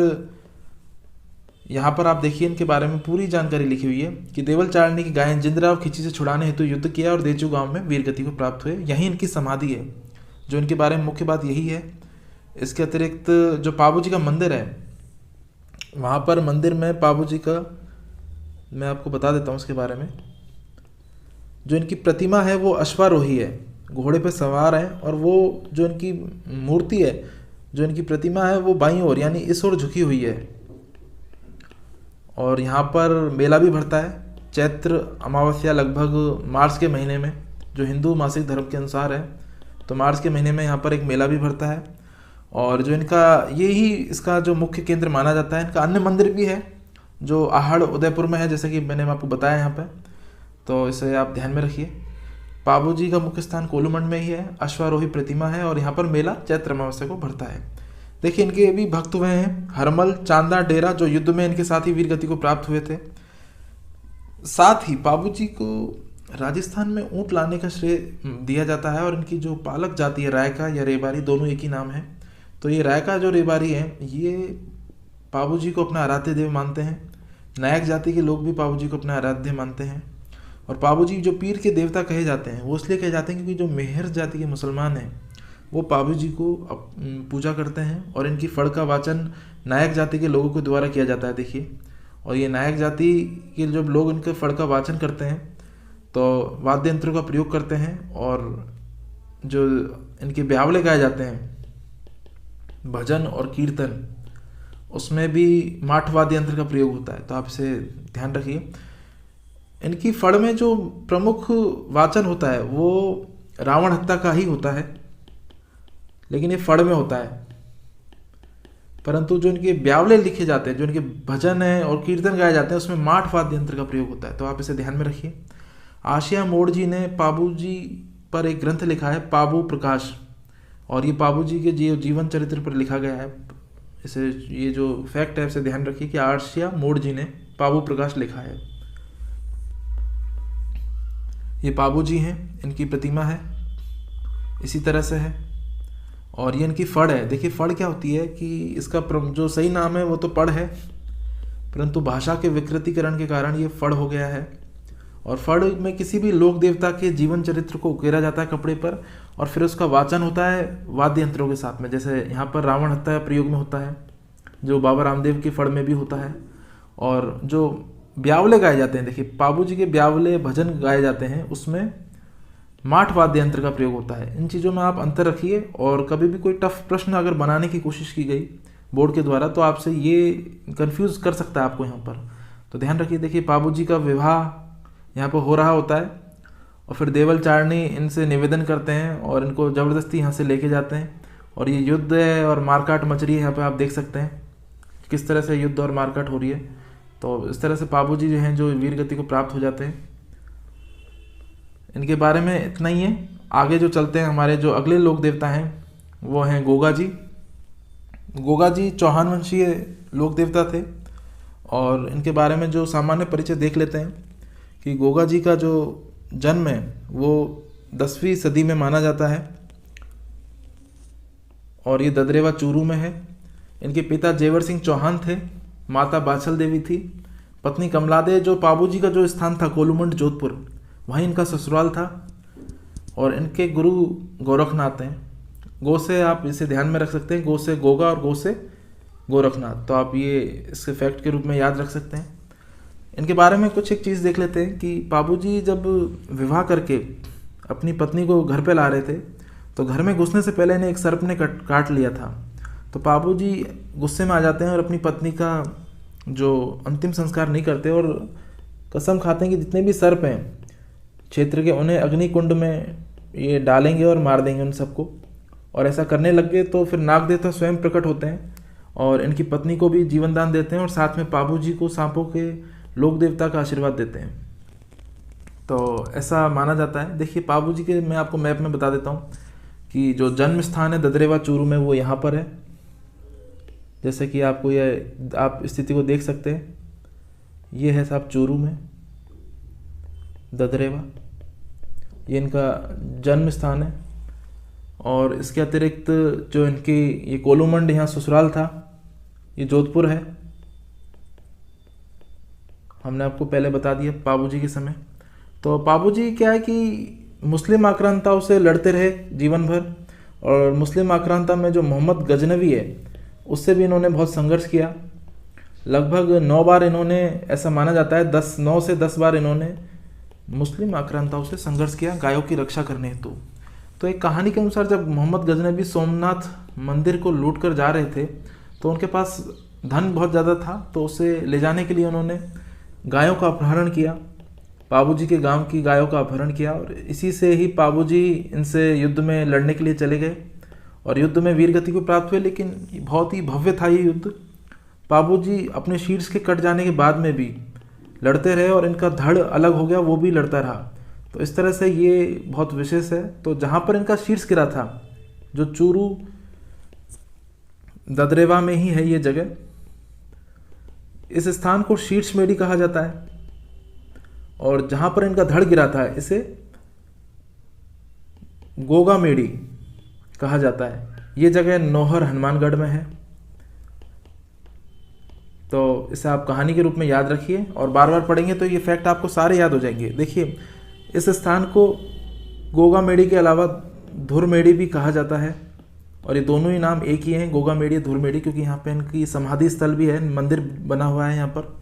A: यहाँ पर आप देखिए इनके बारे में पूरी जानकारी लिखी हुई है कि देवल चारणी की गायें जिंदराव खींची से छुड़ाने हेतु युद्ध किया और देचू गांव में वीर गति को प्राप्त हुए। यहीं इनकी समाधि है, जो इनके बारे में मुख्य बात यही है। इसके अतिरिक्त जो पाबू जी का मंदिर है, वहाँ पर मंदिर में पाबू जी का मैं आपको बता देता हूँ उसके बारे में। जो इनकी प्रतिमा है वो अश्वारोही है, घोड़े पे सवार है, और वो जो इनकी मूर्ति है, जो इनकी प्रतिमा है वो बाईं ओर यानी इस ओर झुकी हुई है। और यहाँ पर मेला भी भरता है चैत्र अमावस्या लगभग मार्च के महीने में, जो हिंदू मासिक धर्म के अनुसार है। तो मार्च के महीने में यहाँ पर एक मेला भी भरता है। और जो इनका यही इसका जो मुख्य केंद्र माना जाता है। इनका अन्य मंदिर भी है जो आहड़ उदयपुर में है, जैसे कि मैंने आपको बताया यहाँ पे, तो इसे आप ध्यान में रखिए। पाबू जी का मुख्य स्थान कोलूमंड में ही है, अश्वारोही प्रतिमा है, और यहाँ पर मेला चैत्र अमावस्या को भरता है। देखिए इनके भी भक्त हुए हैं हरमल, चांदा, डेरा, जो युद्ध में इनके साथ ही वीर गति को प्राप्त हुए थे। साथ ही पाबू जी को राजस्थान में ऊँट लाने का श्रेय दिया जाता है, और इनकी जो पालक जाति है रायका या रेबारी, दोनों एक ही नाम है। तो ये रायका जो रेबारी है ये पाबू जी को अपना आराध्य देव मानते हैं। नायक जाति के लोग भी पाबू जी को अपना आराध्य मानते हैं। और पाबू जी जो पीर के देवता कहे जाते हैं वो इसलिए कहे जाते हैं क्योंकि जो मेहर जाति के मुसलमान हैं वो पाबू जी को पूजा करते हैं, और इनकी फड़ का वाचन नायक जाति के लोगों के द्वारा किया जाता है। देखिए, और ये नायक जाति के जब लोग इनके फड़ का वाचन करते हैं तो वाद्य यंत्रों का प्रयोग करते हैं, और जो इनके ब्यावले गाए जाते हैं भजन और कीर्तन, उसमें भी माठ वाद्य यंत्र का प्रयोग होता है। तो आप इसे ध्यान रखिए। इनकी फड़ में जो प्रमुख वाचन होता है वो रावण हत्या का ही होता है, लेकिन ये फड़ में होता है। परंतु जो इनके ब्यावले लिखे जाते हैं, जो इनके भजन है और कीर्तन गाए जाते हैं, उसमें माठ वाद्य यंत्र का प्रयोग होता है। तो आप इसे ध्यान में रखिए। आशिया मोड़ जी ने पाबू जी पर एक ग्रंथ लिखा है, पाबू प्रकाश, और ये पाबू जी के जीवन चरित्र पर लिखा गया है। इसे ये जो फैक्ट है उसे ध्यान रखिए कि आशिया मोड़ जी ने पाबू प्रकाश लिखा है। ये पाबू जी हैं, इनकी प्रतिमा है, इसी तरह से है। और ये इनकी फड़ है। देखिए फड़ क्या होती है कि इसका जो सही नाम है वो तो पड़ है, परंतु भाषा के विकृतीकरण के कारण ये फड़ हो गया है। और फड़ में किसी भी लोक देवता के जीवन चरित्र को उकेरा जाता है कपड़े पर, और फिर उसका वाचन होता है वाद्य यंत्रों के साथ में। जैसे यहाँ पर रावण हत्या प्रयोग में होता है, जो बाबा रामदेव की फड़ में भी होता है। और जो ब्यावले गाए जाते हैं, देखिए पाबू जी के ब्यावले भजन गाए जाते हैं, उसमें माठ वाद्य यंत्र का प्रयोग होता है। इन चीज़ों में आप अंतर रखिए, और कभी भी कोई टफ प्रश्न अगर बनाने की कोशिश की गई बोर्ड के द्वारा तो आपसे ये कंफ्यूज कर सकता है आपको यहाँ पर। तो ध्यान रखिए। देखिए पाबू जी का विवाह यहाँ पर हो रहा होता है, और फिर देवल चारणी इनसे निवेदन करते हैं और इनको ज़बरदस्ती यहाँ से लेके जाते हैं, और ये युद्ध है और मारकाट मच रही है। यहाँ पे आप देख सकते हैं किस तरह से युद्ध और मारकाट हो रही है। तो इस तरह से पाबू जी जो हैं जो वीर गति को प्राप्त हो जाते हैं। इनके बारे में इतना ही है। आगे जो चलते हैं, हमारे जो अगले लोक देवता हैं वो हैं गोगा जी। गोगा जी चौहान वंशीय लोक देवता थे और इनके बारे में जो सामान्य परिचय देख लेते हैं कि गोगा जी का जो जन्म है वो 10वीं सदी में माना जाता है और ये ददरेवा चूरू में है। इनके पिता जेवर सिंह चौहान थे, माता बाछल देवी थी, पत्नी कमलादे। जो पाबू जी का जो स्थान था कोलूमंड जोधपुर, वहीं इनका ससुराल था और इनके गुरु गोरखनाथ हैं। गो से आप इसे ध्यान में रख सकते हैं, गो से गोगा और गो से गोरखनाथ, तो आप ये इसके फैक्ट के रूप में याद रख सकते हैं। इनके बारे में कुछ एक चीज़ देख लेते हैं कि पाबू जी जब विवाह करके अपनी पत्नी को घर पे ला रहे थे तो घर में घुसने से पहले इन्हें एक सर्प ने काट लिया था। तो पाबू जी गुस्से में आ जाते हैं और अपनी पत्नी का जो अंतिम संस्कार नहीं करते और कसम खाते हैं कि जितने भी सर्प हैं क्षेत्र के उन्हें अग्नि कुंड में ये डालेंगे और मार देंगे उन सबको। और ऐसा करने लग गए तो फिर नाग देवता स्वयं प्रकट होते हैं और इनकी पत्नी को भी जीवन दान देते हैं और साथ में पाबू जी को सांपों के लोक देवता का आशीर्वाद देते हैं। तो ऐसा माना जाता है। देखिए पाबू जी के मैं आपको मैप में बता देता हूँ कि जो जन्म स्थान है ददरेवा चूरू में वो यहाँ पर है। जैसे कि आपको ये आप स्थिति को देख सकते हैं, ये है साहब चूरू में ददरेवा, ये इनका जन्म स्थान है। और इसके अतिरिक्त जो इनकी ये कोलूमंड यहाँ ससुराल था, ये जोधपुर है, हमने आपको पहले बता दिया पाबू जी के समय। तो पाबू जी क्या है कि मुस्लिम आक्रांताओं से लड़ते रहे जीवन भर और मुस्लिम आक्रांता में जो मोहम्मद गजनवी है उससे भी इन्होंने बहुत संघर्ष किया। लगभग 9 बार इन्होंने, ऐसा माना जाता है 9 से 10 बार इन्होंने मुस्लिम आक्रांताओं से संघर्ष किया गायों की रक्षा करने हेतु। तो एक कहानी के अनुसार जब मोहम्मद गजनवी सोमनाथ मंदिर को लूट कर जा रहे थे तो उनके पास धन बहुत ज़्यादा था, तो उसे ले जाने के लिए उन्होंने गायों का अपहरण किया, पाबू जी के गांव की गायों का अपहरण किया। और इसी से ही पाबू जी इनसे युद्ध में लड़ने के लिए चले गए और युद्ध में वीरगति को प्राप्त हुए। लेकिन बहुत ही भव्य था ये युद्ध। पाबू जी अपने शीर्ष के कट जाने के बाद में भी लड़ते रहे और इनका धड़ अलग हो गया, वो भी लड़ता रहा। तो इस तरह से ये बहुत विशेष है। तो जहाँ पर इनका शीर्ष गिरा था, जो चूरू ददरेवा में ही है ये जगह, इस स्थान को शीर्ष मेडी कहा जाता है। और जहाँ पर इनका धड़ गिरा था इसे गोगा मेडी कहा जाता है। ये जगह नौहर हनुमानगढ़ में है। तो इसे आप कहानी के रूप में याद रखिए और बार बार पढ़ेंगे तो ये फैक्ट आपको सारे याद हो जाएंगे। देखिए इस स्थान को गोगा मेडी के अलावा धुर मेडी भी कहा जाता है और ये दोनों ही नाम एक ही हैं, गोगा मेडी धुर मेडी, क्योंकि यहाँ पे इनकी समाधि स्थल भी है, मंदिर बना हुआ है यहाँ पर।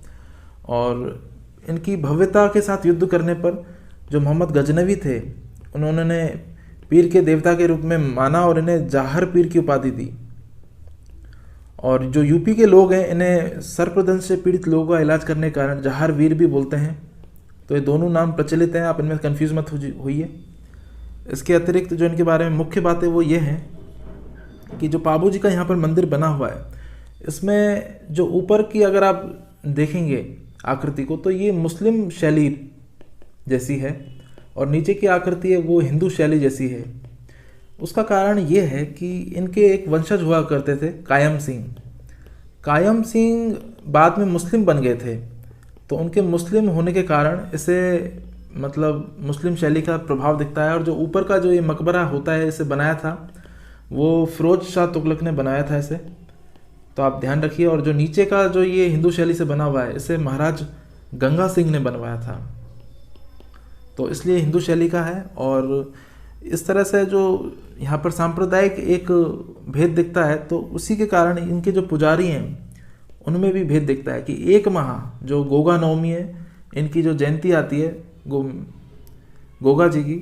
A: और इनकी भव्यता के साथ युद्ध करने पर जो मोहम्मद गजनवी थे उन्होंने पीर के देवता के रूप में माना और इन्हें जाहर पीर की उपाधि दी। और जो यूपी के लोग हैं इन्हें सर्पदंश से पीड़ित लोगों का इलाज करने के कारण जाहर वीर भी बोलते हैं। तो ये दोनों नाम प्रचलित हैं, आप इनमें कंफ्यूज मत होइए। इसके अतिरिक्त जो इनके बारे में मुख्य बातें वो ये हैं कि जो पाबू जी का यहाँ पर मंदिर बना हुआ है, इसमें जो ऊपर की अगर आप देखेंगे आकृति को तो ये मुस्लिम शैली जैसी है और नीचे की आकृति है वो हिंदू शैली जैसी है। उसका कारण ये है कि इनके एक वंशज हुआ करते थे कायम सिंह। कायम सिंह बाद में मुस्लिम बन गए थे, तो उनके मुस्लिम होने के कारण इसे मतलब मुस्लिम शैली का प्रभाव दिखता है। और जो ऊपर का जो ये मकबरा होता है इसे बनाया था वो फिरोज शाह तुगलक ने बनाया था इसे, तो आप ध्यान रखिए। और जो नीचे का जो ये हिंदू शैली से बना हुआ है इसे महाराज गंगा सिंह ने बनवाया था, तो इसलिए हिंदू शैली का है। और इस तरह से जो यहाँ पर सांप्रदायिक एक भेद दिखता है तो उसी के कारण इनके जो पुजारी हैं उनमें भी भेद दिखता है कि एक माह जो गोगा नवमी है, इनकी जो जयंती आती है गोगा जी की,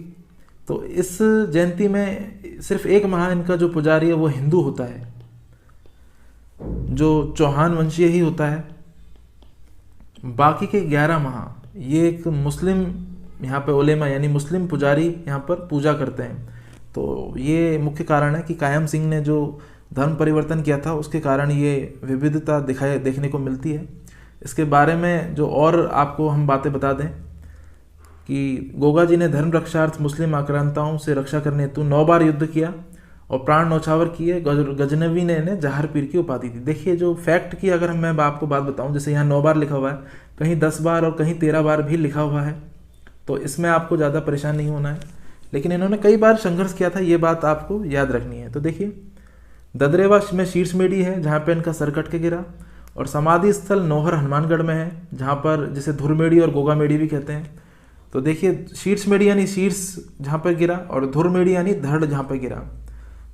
A: तो इस जयंती में सिर्फ एक माह इनका जो पुजारी है वो हिंदू होता है, जो चौहान वंशीय ही होता है। बाकी के 11 माह ये एक मुस्लिम यहाँ पे उलेमा यानी मुस्लिम पुजारी यहाँ पर पूजा करते हैं। तो ये मुख्य कारण है कि कायम सिंह ने जो धर्म परिवर्तन किया था उसके कारण ये विविधता देखने को मिलती है। इसके बारे में जो और आपको हम बातें बता दें कि गोगा जी ने धर्म रक्षार्थ मुस्लिम आक्रांताओं से रक्षा करने हेतु 9 बार युद्ध किया और प्राण न्यौछावर किए। गजनवी ने इन्हें जहर पीर की उपाधि दी। देखिए जो फैक्ट की अगर मैं आपको बात बताऊं, जैसे यहाँ 9 बार लिखा हुआ है, कहीं 10 बार और कहीं 13 बार भी लिखा हुआ है, तो इसमें आपको ज़्यादा परेशान नहीं होना है। लेकिन इन्होंने कई बार संघर्ष किया था, ये बात आपको याद रखनी है। तो देखिए ददरेवा में शीर्ष मेडी है जहाँ पे इनका सर कट के गिरा, और समाधि स्थल नौहर हनुमानगढ़ में है जहाँ पर जिसे धुरमेड़ी और गोगा मेडी भी कहते हैं। तो देखिए शीर्ष मेडी यानी शीर्ष जहाँ पर गिरा, और धुरमेड़ी यानी धड़ जहाँ पर गिरा।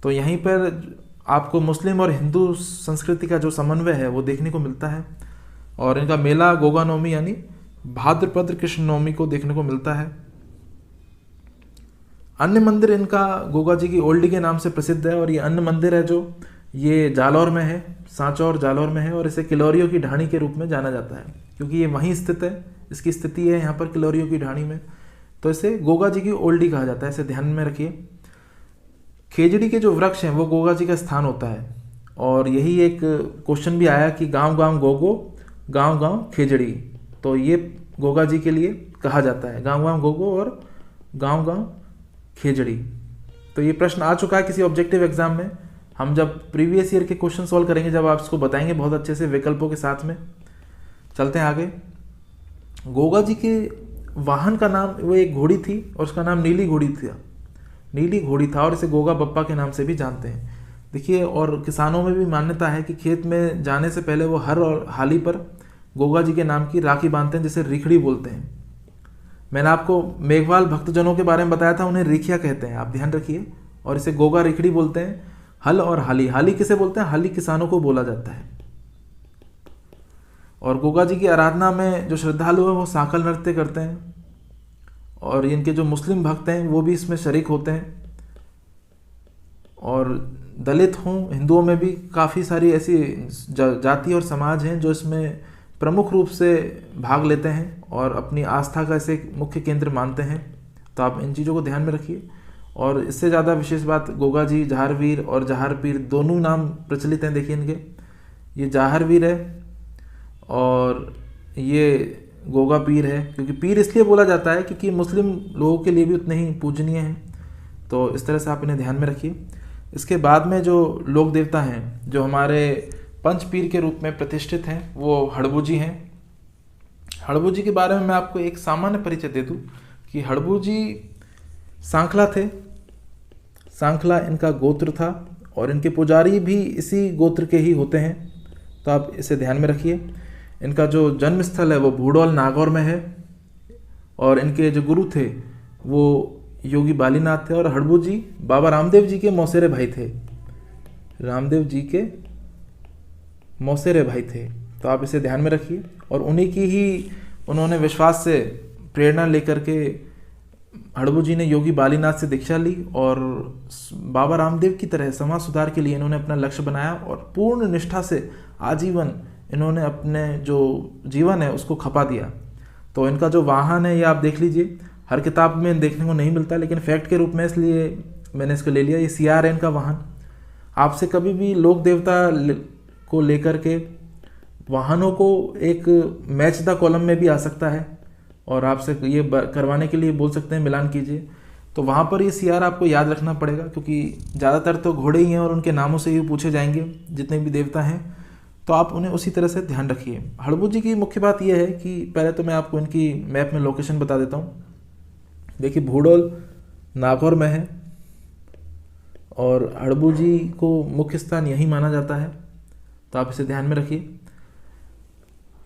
A: तो यहीं पर आपको मुस्लिम और हिंदू संस्कृति का जो समन्वय है वो देखने को मिलता है। और इनका मेला गोगा नवमी यानी भाद्रपद कृष्ण नवमी को देखने को मिलता है। अन्य मंदिर इनका गोगा जी की ओल्डी के नाम से प्रसिद्ध है, और ये अन्य मंदिर है जो ये जालौर में है, सांचौर जालौर में है, और इसे किलोरियों की ढाणी के रूप में जाना जाता है क्योंकि ये वहीं स्थित है। इसकी स्थिति है यहाँ पर किलोरियों की ढाणी में, तो इसे गोगा जी की ओल्डी कहा जाता है, इसे ध्यान में रखिए। खेजड़ी के जो वृक्ष हैं वो गोगा जी का स्थान होता है, और यही एक क्वेश्चन भी आया कि गांव गांव गोगो गांव गांव खेजड़ी, तो ये गोगा जी के लिए कहा जाता है, गांव गांव गोगो और गांव गांव खेजड़ी। तो ये प्रश्न आ चुका है किसी ऑब्जेक्टिव एग्जाम में। हम जब प्रीवियस ईयर के क्वेश्चन सॉल्व करेंगे, जब आप इसको बताएंगे बहुत अच्छे से विकल्पों के साथ में। चलते हैं आगे। गोगा जी के वाहन का नाम, वो एक घोड़ी थी और उसका नाम नीली घोड़ी था, नीली घोड़ी था, और इसे गोगा बप्पा के नाम से भी जानते हैं। देखिए और किसानों में भी मान्यता है कि खेत में जाने से पहले वो हर और हाली पर गोगा जी के नाम की राखी बांधते हैं, जिसे रिखड़ी बोलते हैं। मैंने आपको मेघवाल भक्तजनों के बारे में बताया था, उन्हें रिखिया कहते हैं, आप ध्यान रखिए, और इसे गोगा रिखड़ी बोलते हैं। हल और हाली, हाली किसे बोलते हैं? हाली किसानों को बोला जाता है। और गोगा जी की आराधना में जो श्रद्धालु है वो सांकल नृत्य करते हैं, और इनके जो मुस्लिम भक्त हैं वो भी इसमें शरीक होते हैं। और दलित हों, हिंदुओं में भी काफ़ी सारी ऐसी जाति और समाज हैं जो इसमें प्रमुख रूप से भाग लेते हैं और अपनी आस्था का इसे मुख्य केंद्र मानते हैं। तो आप इन चीज़ों को ध्यान में रखिए। और इससे ज़्यादा विशेष बात, गोगा जी जहारवीर और जहारपीर दोनों नाम प्रचलित हैं। देखिए इनके, ये जहारवीर है और ये गोगा पीर है, क्योंकि पीर इसलिए बोला जाता है क्योंकि मुस्लिम लोगों के लिए भी उतने ही पूजनीय हैं। तो इस तरह से आप इन्हें ध्यान में रखिए। इसके बाद में जो लोक देवता हैं जो हमारे पंच पीर के रूप में प्रतिष्ठित हैं वो हड़बू जी हैं। हड़बू जी के बारे में मैं आपको एक सामान्य परिचय दे दूं कि हड़बू जी सांखला थे, सांखला इनका गोत्र था, और इनके पुजारी भी इसी गोत्र के ही होते हैं। तो आप इसे ध्यान में रखिए। इनका जो जन्म स्थल है वो भूडौल नागौर में है, और इनके जो गुरु थे वो योगी बालीनाथ थे, और हड़बू जी बाबा रामदेव जी के मौसेरे भाई थे, रामदेव जी के मौसेरे भाई थे। तो आप इसे ध्यान में रखिए। और उन्हीं की ही उन्होंने विश्वास से प्रेरणा लेकर के हड़बू जी ने योगी बालीनाथ से दीक्षा ली, और बाबा रामदेव की तरह समाज सुधार के लिए इन्होंने अपना लक्ष्य बनाया, और पूर्ण निष्ठा से आजीवन इन्होंने अपने जो जीवन है उसको खपा दिया। तो इनका जो वाहन है ये आप देख लीजिए, हर किताब में देखने को नहीं मिलता, लेकिन फैक्ट के रूप में इसलिए मैंने इसको ले लिया। ये सियार है इनका वाहन। आपसे कभी भी लोक देवता को लेकर के वाहनों को एक मैच द कॉलम में भी आ सकता है, और आपसे ये करवाने के लिए बोल सकते हैं मिलान कीजिए। तो वहाँ पर ये सियार आपको याद रखना पड़ेगा, क्योंकि ज़्यादातर तो घोड़े ही हैं और उनके नामों से ही पूछे जाएंगे जितने भी देवता हैं। तो आप उन्हें उसी तरह से ध्यान रखिए। हड़बू जी की मुख्य बात यह है कि पहले तो मैं आपको इनकी मैप में लोकेशन बता देता हूँ। देखिए भूडौल नागौर में है, और हड़बू जी को मुख्य स्थान यही माना जाता है। तो आप इसे ध्यान में रखिए।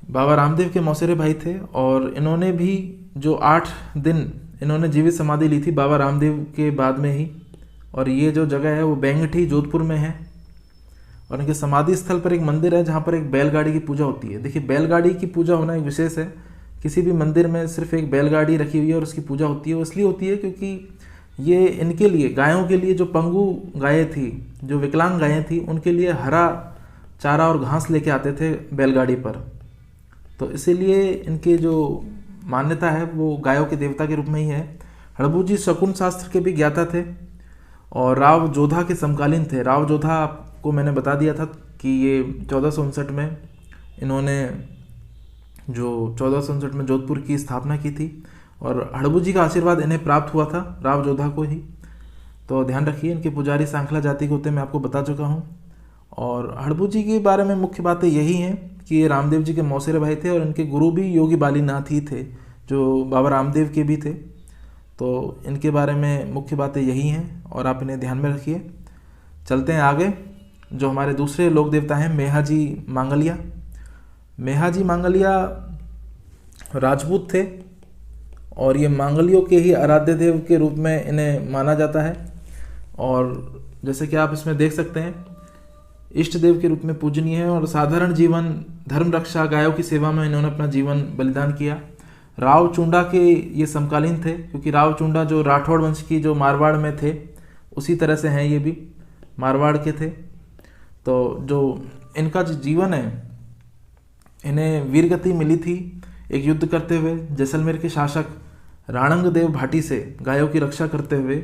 A: बाबा रामदेव के मौसेरे भाई थे, और इन्होंने भी जो 8 दिन इन्होंने जीवित समाधि ली थी बाबा रामदेव के बाद में ही। और ये जो जगह है वो बेंगठी जोधपुर में है, और इनके समाधि स्थल पर एक मंदिर है जहाँ पर एक बैलगाड़ी की पूजा होती है। देखिए बैलगाड़ी की पूजा होना एक विशेष है। किसी भी मंदिर में सिर्फ एक बैलगाड़ी रखी हुई है और उसकी पूजा होती है, वो इसलिए होती है क्योंकि ये इनके लिए, गायों के लिए, जो पंगु गायें थी, जो विकलांग गायें थी, उनके लिए हरा चारा और घास लेके आते थे बैलगाड़ी पर। तो इसीलिए इनके जो मान्यता है वो गायों के देवता के रूप में ही है। हड़बू जी शकुन शास्त्र के भी ज्ञाता थे और राव जोधा के समकालीन थे। राव जोधा आपको मैंने बता दिया था कि ये 1459 में इन्होंने जो 1469 में जोधपुर की स्थापना की थी, और हड़बू जी का आशीर्वाद इन्हें प्राप्त हुआ था, राव जोधा को ही। तो ध्यान रखिए, इनके पुजारी सांखला जाति के होते, मैं आपको बता चुका हूँ। और हड़बू जी के बारे में मुख्य बातें यही हैं कि ये रामदेव जी के मौसेरे भाई थे, और इनके गुरु भी योगी बालीनाथ ही थे, जो बाबा रामदेव के भी थे। तो इनके बारे में मुख्य बातें यही हैं, और आप इन्हें ध्यान में रखिए। चलते हैं आगे। जो हमारे दूसरे लोक देवता हैं, मेहाजी मांगलिया। मेहाजी मांगलिया राजपूत थे, और ये मांगलियों के ही आराध्य देव के रूप में इन्हें माना जाता है। और जैसे कि आप इसमें देख सकते हैं, इष्ट देव के रूप में पूजनीय है, और साधारण जीवन, धर्म रक्षा, गायों की सेवा में इन्होंने अपना जीवन बलिदान किया। राव चुंडा के ये समकालीन थे, क्योंकि राव चुंडा जो राठौड़ वंश की जो मारवाड़ में थे, उसी तरह से हैं ये भी, मारवाड़ के थे। तो जो इनका जो जीवन है, इन्हें वीरगति मिली थी एक युद्ध करते हुए जैसलमेर के शासक राणंग देव भाटी से गायों की रक्षा करते हुए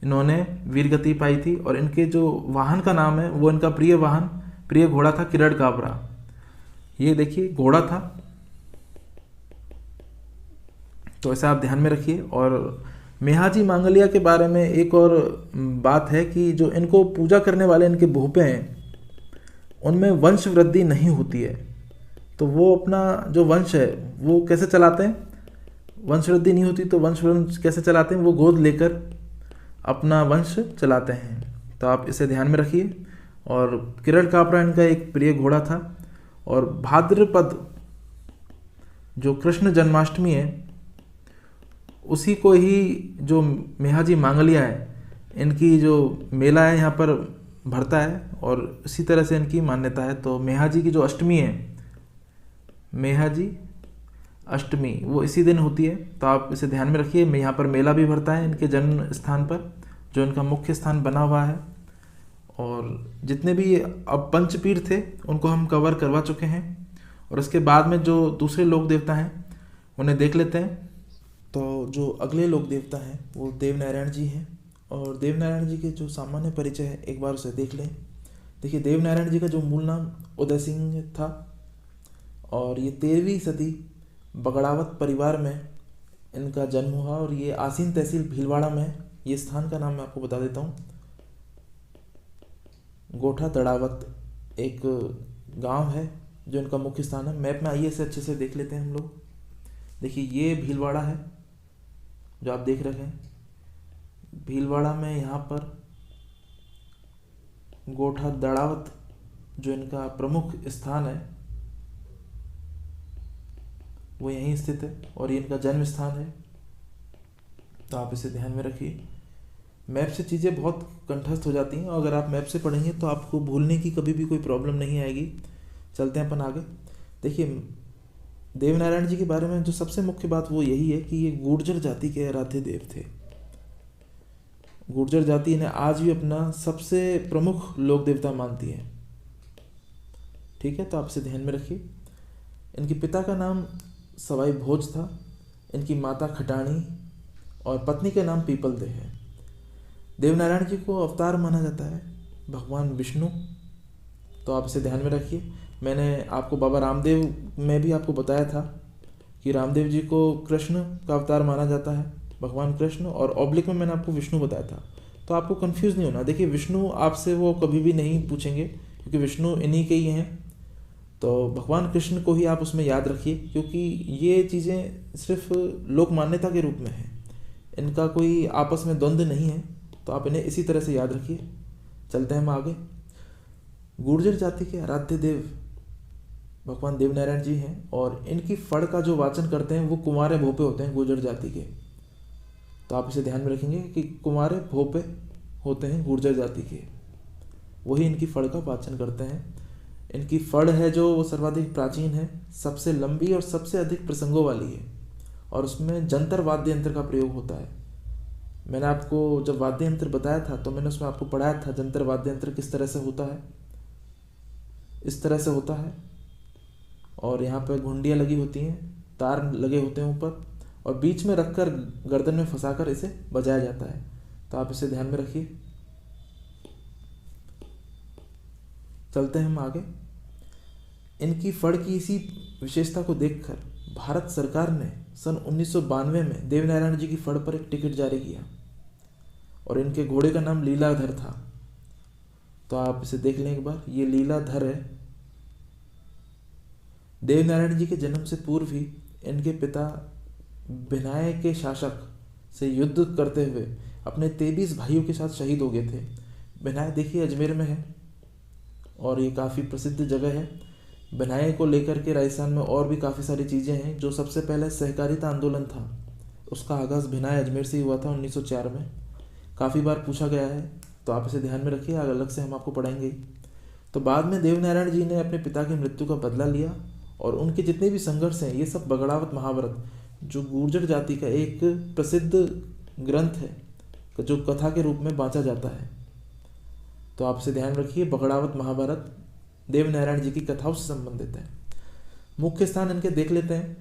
A: इन्होंने वीरगति पाई थी। और इनके जो वाहन का नाम है, वो इनका प्रिय घोड़ा था किरड़ काबरा। ये देखिए घोड़ा था, तो ऐसा आप ध्यान में रखिए। और मेहाजी मांगलिया के बारे में एक और बात है कि जो इनको पूजा करने वाले इनके भूपे हैं, उनमें वंश वृद्धि नहीं होती है। तो वो अपना जो वंश है वो कैसे चलाते हैं, वंश वृद्धि नहीं होती तो वंश कैसे चलाते हैं, वो गोद लेकर अपना वंश चलाते हैं। तो आप इसे ध्यान में रखिए। और किरण कापरा इनका एक प्रिय घोड़ा था। और भाद्रपद जो कृष्ण जन्माष्टमी है, उसी को ही जो मेहाजी मांगलिया है, इनकी जो मेला है यहाँ पर भरता है, और इसी तरह से इनकी मान्यता है। तो मेहाजी की जो अष्टमी है, मेहाजी अष्टमी, वो इसी दिन होती है। तो आप इसे ध्यान में रखिए। यहाँ पर मेला भी भरता है इनके जन्म स्थान पर, जो इनका मुख्य स्थान बना हुआ है। और जितने भी अब पंचपीठ थे उनको हम कवर करवा चुके हैं, और उसके बाद में जो दूसरे लोक देवता हैं उन्हें देख लेते हैं। तो जो अगले लोक देवता हैं वो देवनारायण जी हैं। और देवनारायण जी के जो सामान्य परिचय है, एक बार उसे देख लें। देखिए, देवनारायण जी का जो मूल नाम उदय सिंह था, और ये 13वीं सदी बगड़ावत परिवार में इनका जन्म हुआ। और ये आसीन तहसील भीलवाड़ा में, ये स्थान का नाम मैं आपको बता देता हूँ, गोठा दड़ावत एक गांव है जो इनका मुख्य स्थान है। मैप में आइए इसे अच्छे से देख लेते हैं हम लोग। देखिए, ये भीलवाड़ा है जो आप देख रहे हैं। भीलवाड़ा में यहाँ पर गोठा दड़ावत जो इनका प्रमुख स्थान है, वो यहीं स्थित है, और ये इनका जन्म स्थान है। तो आप इसे ध्यान में रखिए। मैप से चीज़ें बहुत कंठस्थ हो जाती हैं, और अगर आप मैप से पढ़ेंगे तो आपको भूलने की कभी भी कोई प्रॉब्लम नहीं आएगी। चलते हैं अपन आगे। देखिए, देवनारायण जी के बारे में जो सबसे मुख्य बात वो यही है कि ये गुर्जर जाति के आराध्य देव थे। गुर्जर जाति इन्हें आज भी अपना सबसे प्रमुख लोक देवता मानती है। ठीक है, तो आप इसे ध्यान में रखिए। इनके पिता का नाम सवाई भोज था, इनकी माता खटाणी, और पत्नी का नाम पीपल दे है। देवनारायण जी को अवतार माना जाता है भगवान विष्णु। तो आप इसे ध्यान में रखिए। मैंने आपको बाबा रामदेव में भी आपको बताया था कि रामदेव जी को कृष्ण का अवतार माना जाता है, भगवान कृष्ण, और ऑब्लिक में मैंने आपको विष्णु बताया था। तो आपको कंफ्यूज नहीं होना। देखिए, विष्णु आपसे वो कभी भी नहीं पूछेंगे, क्योंकि विष्णु इन्हीं के ही हैं। तो भगवान कृष्ण को ही आप उसमें याद रखिए, क्योंकि ये चीज़ें सिर्फ लोक मान्यता के रूप में हैं, इनका कोई आपस में द्वंद्व नहीं है। तो आप इन्हें इसी तरह से याद रखिए। चलते हैं हम आगे। गुर्जर जाति के आराध्य देव भगवान देवनारायण जी हैं, और इनकी फड़ का जो वाचन करते हैं वो कुमारे भोपे होते हैं गुर्जर जाति के। तो आप इसे ध्यान में रखेंगे कि कुमारे भोपे होते हैं गुर्जर जाति के, वही इनकी फड़ का वाचन करते हैं। इनकी फड़ है जो वो सर्वाधिक प्राचीन है, सबसे लंबी और सबसे अधिक प्रसंगों वाली है, और उसमें जंतर वाद्य यंत्र का प्रयोग होता है। मैंने आपको जब वाद्य यंत्र बताया था तो मैंने उसमें आपको पढ़ाया था जंतर वाद्य यंत्र किस तरह से होता है। इस तरह से होता है, और यहाँ पर घुंडियाँ लगी होती हैं, तार लगे होते हैं ऊपर, और बीच में रखकर गर्दन में फंसाकर इसे बजाया जाता है। तो आप इसे ध्यान में रखिए। चलते हैं हम आगे। इनकी फड़ की इसी विशेषता को देखकर भारत सरकार ने सन 1992 में देवनारायण जी की फड़ पर एक टिकट जारी किया और इनके घोड़े का नाम लीलाधर था। तो आप इसे देख लें एक बार, ये लीलाधर है। देवनारायण जी के जन्म से पूर्व ही इनके पिता भिनाय के शासक से युद्ध करते हुए अपने 23 भाइयों के साथ शहीद हो गए थे। भिनाय देखिए अजमेर में है और ये काफ़ी प्रसिद्ध जगह है। भिनाय को लेकर के राजस्थान में और भी काफ़ी सारी चीज़ें हैं। जो सबसे पहले सहकारिता आंदोलन था उसका आगाज़ भिनाय अजमेर से ही हुआ था 1904 में। काफ़ी बार पूछा गया है, तो आप इसे ध्यान में रखिए, अलग से हम आपको पढ़ाएंगे। तो बाद में देवनारायण जी ने अपने पिता की मृत्यु का बदला लिया और उनके जितने भी संघर्ष हैं ये सब बगड़ावत महाभारत, जो गुर्जर जाति का एक प्रसिद्ध ग्रंथ है, जो कथा के रूप में बाँचा जाता है। तो आप इसे ध्यान रखिए, बगड़ावत महाभारत देवनारायण जी की कथाओं से संबंधित है। मुख्य स्थान इनके देख लेते हैं।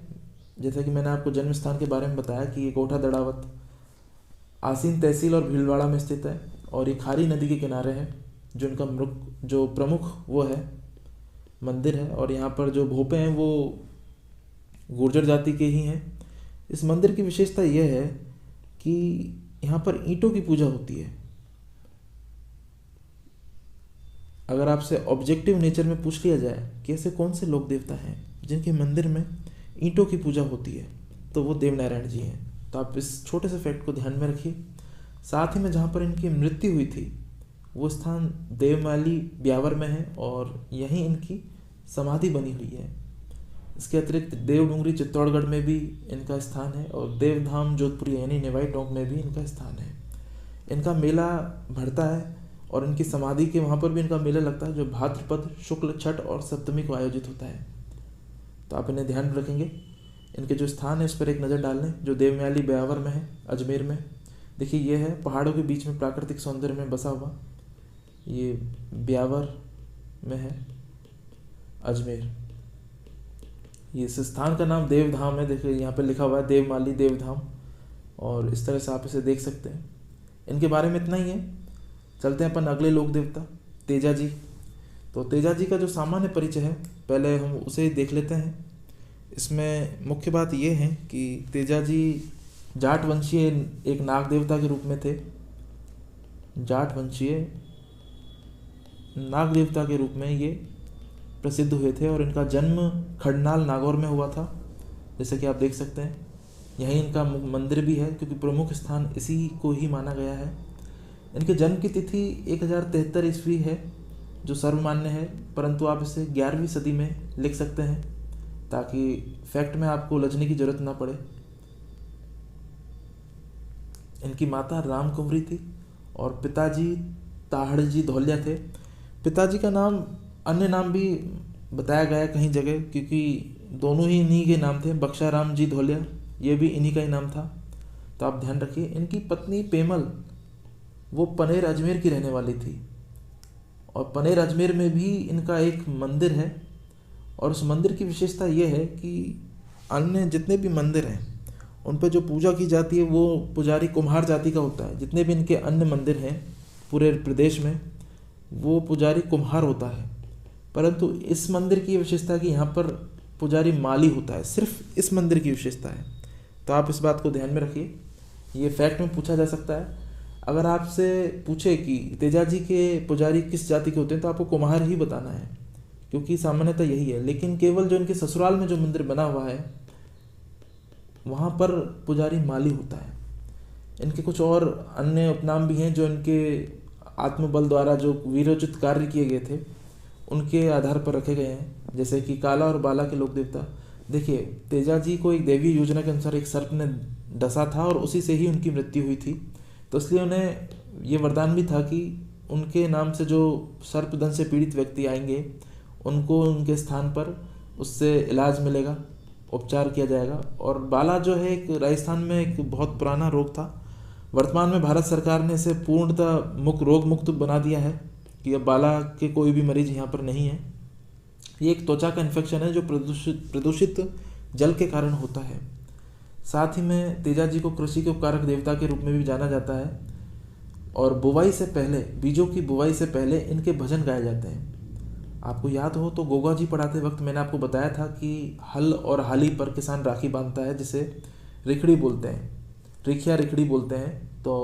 A: जैसा कि मैंने आपको जन्म स्थान के बारे में बताया कि ये कोठा दड़ावत आसीन तहसील और भीलवाड़ा में स्थित है और ये खारी नदी के किनारे है। जो प्रमुख वो है मंदिर है और यहाँ पर जो भोपे हैं वो गुर्जर जाति के ही हैं। इस मंदिर की विशेषता यह है कि यहाँ पर ईंटों की पूजा होती है। अगर आपसे ऑब्जेक्टिव नेचर में पूछ लिया जाए कि ऐसे कौन से लोक देवता हैं जिनके मंदिर में ईंटों की पूजा होती है, तो वो देवनारायण जी हैं। तो आप इस छोटे से फैक्ट को ध्यान में रखिए। साथ ही में जहाँ पर इनकी मृत्यु हुई थी वो स्थान देवमाली ब्यावर में है और यहीं इनकी समाधि बनी हुई है। इसके अतिरिक्त देवडूंगरी चित्तौड़गढ़ में भी इनका स्थान है और देवधाम जोधपुरी यानी नेवाई टोंक में भी इनका स्थान है। इनका मेला भरता है और इनकी समाधि के वहाँ पर भी इनका मेला लगता है, जो भाद्रपद शुक्ल छठ और सप्तमी को आयोजित होता है। तो आप इन्हें ध्यान रखेंगे। इनके जो स्थान है उस पर एक नज़र डाल लें, जो देवमाली ब्यावर में है अजमेर में। देखिए ये है पहाड़ों के बीच में प्राकृतिक सौंदर्य में बसा हुआ, ये ब्यावर में है अजमेर। ये इस स्थान का नाम देवधाम है। देखिए यहाँ पे लिखा हुआ है देवमाली देवधाम, और इस तरह से आप इसे देख सकते हैं। इनके बारे में इतना ही है। चलते हैं अपन अगले लोक देवता तेजा जी। तो तेजा जी का जो सामान्य परिचय है पहले हम उसे ही देख लेते हैं। इसमें मुख्य बात ये है कि तेजा जी जाट वंशीय एक नाग देवता के रूप में थे। जाट वंशीय नाग देवता के रूप में ये प्रसिद्ध हुए थे और इनका जन्म खड़नाल नागौर में हुआ था, जैसे कि आप देख सकते हैं। यहीं इनका मंदिर भी है क्योंकि प्रमुख स्थान इसी को ही माना गया है। इनके जन्म की तिथि 1073 ईस्वी है, जो सर्वमान्य है, परंतु आप इसे 11वीं सदी में लिख सकते हैं ताकि फैक्ट में आपको उलझने की जरूरत ना पड़े। इनकी माता राम कुंवरी थी और पिताजी ताहड़ जी धौलिया थे। पिताजी का नाम अन्य नाम भी बताया गया है कहीं जगह, क्योंकि दोनों ही इन्हीं के नाम थे। बख्शा राम जी धौलिया, ये भी इन्हीं का ही नाम था। तो आप ध्यान रखिए। इनकी पत्नी पेमल वो पनेर अजमेर की रहने वाली थी और पनेर अजमेर में भी इनका एक मंदिर है और उस मंदिर की विशेषता ये है कि अन्य जितने भी मंदिर हैं उन पर जो पूजा की जाती है वो पुजारी कुम्हार जाति का होता है। जितने भी इनके अन्य मंदिर हैं पूरे प्रदेश में वो पुजारी कुम्हार होता है, परंतु इस मंदिर की विशेषता है कि यहाँ पर पुजारी माली होता है। सिर्फ इस मंदिर की विशेषता है। तो आप इस बात को ध्यान में रखिए, ये फैक्ट में पूछा जा सकता है। अगर आपसे पूछे कि तेजा जी के पुजारी किस जाति के होते हैं तो आपको कुम्हार ही बताना है, क्योंकि सामान्यतः यही है। लेकिन केवल जो इनके ससुराल में जो मंदिर बना हुआ है वहाँ पर पुजारी माली होता है। इनके कुछ और अन्य उपनाम भी हैं जो इनके आत्मबल द्वारा जो वीरोचित कार्य किए गए थे उनके आधार पर रखे गए हैं, जैसे कि काला और बाला के लोक देवता। देखिए तेजा जी को एक दैवीय योजना के अनुसार एक सर्प ने डसा था और उसी से ही उनकी मृत्यु हुई थी। तो इसलिए उन्हें ये वरदान भी था कि उनके नाम से जो सर्पदंश से पीड़ित व्यक्ति आएंगे उनको उनके स्थान पर उससे इलाज मिलेगा, उपचार किया जाएगा। और बाला जो है एक राजस्थान में एक बहुत पुराना रोग था। वर्तमान में भारत सरकार ने इसे पूर्णतः रोग मुक्त बना दिया है कि अब बाला के कोई भी मरीज यहाँ पर नहीं है। ये एक त्वचा का इन्फेक्शन है जो प्रदूषित जल के कारण होता है। साथ ही में तेजा जी को कृषि के उपकारक देवता के रूप में भी जाना जाता है और बुवाई से पहले, बीजों की बुवाई से पहले इनके भजन गाए जाते हैं। आपको याद हो तो गोगा जी पढ़ाते वक्त मैंने आपको बताया था कि हल और हाली पर किसान राखी बांधता है, जिसे रिखड़ी बोलते हैं, रिखिया रिखड़ी बोलते हैं। तो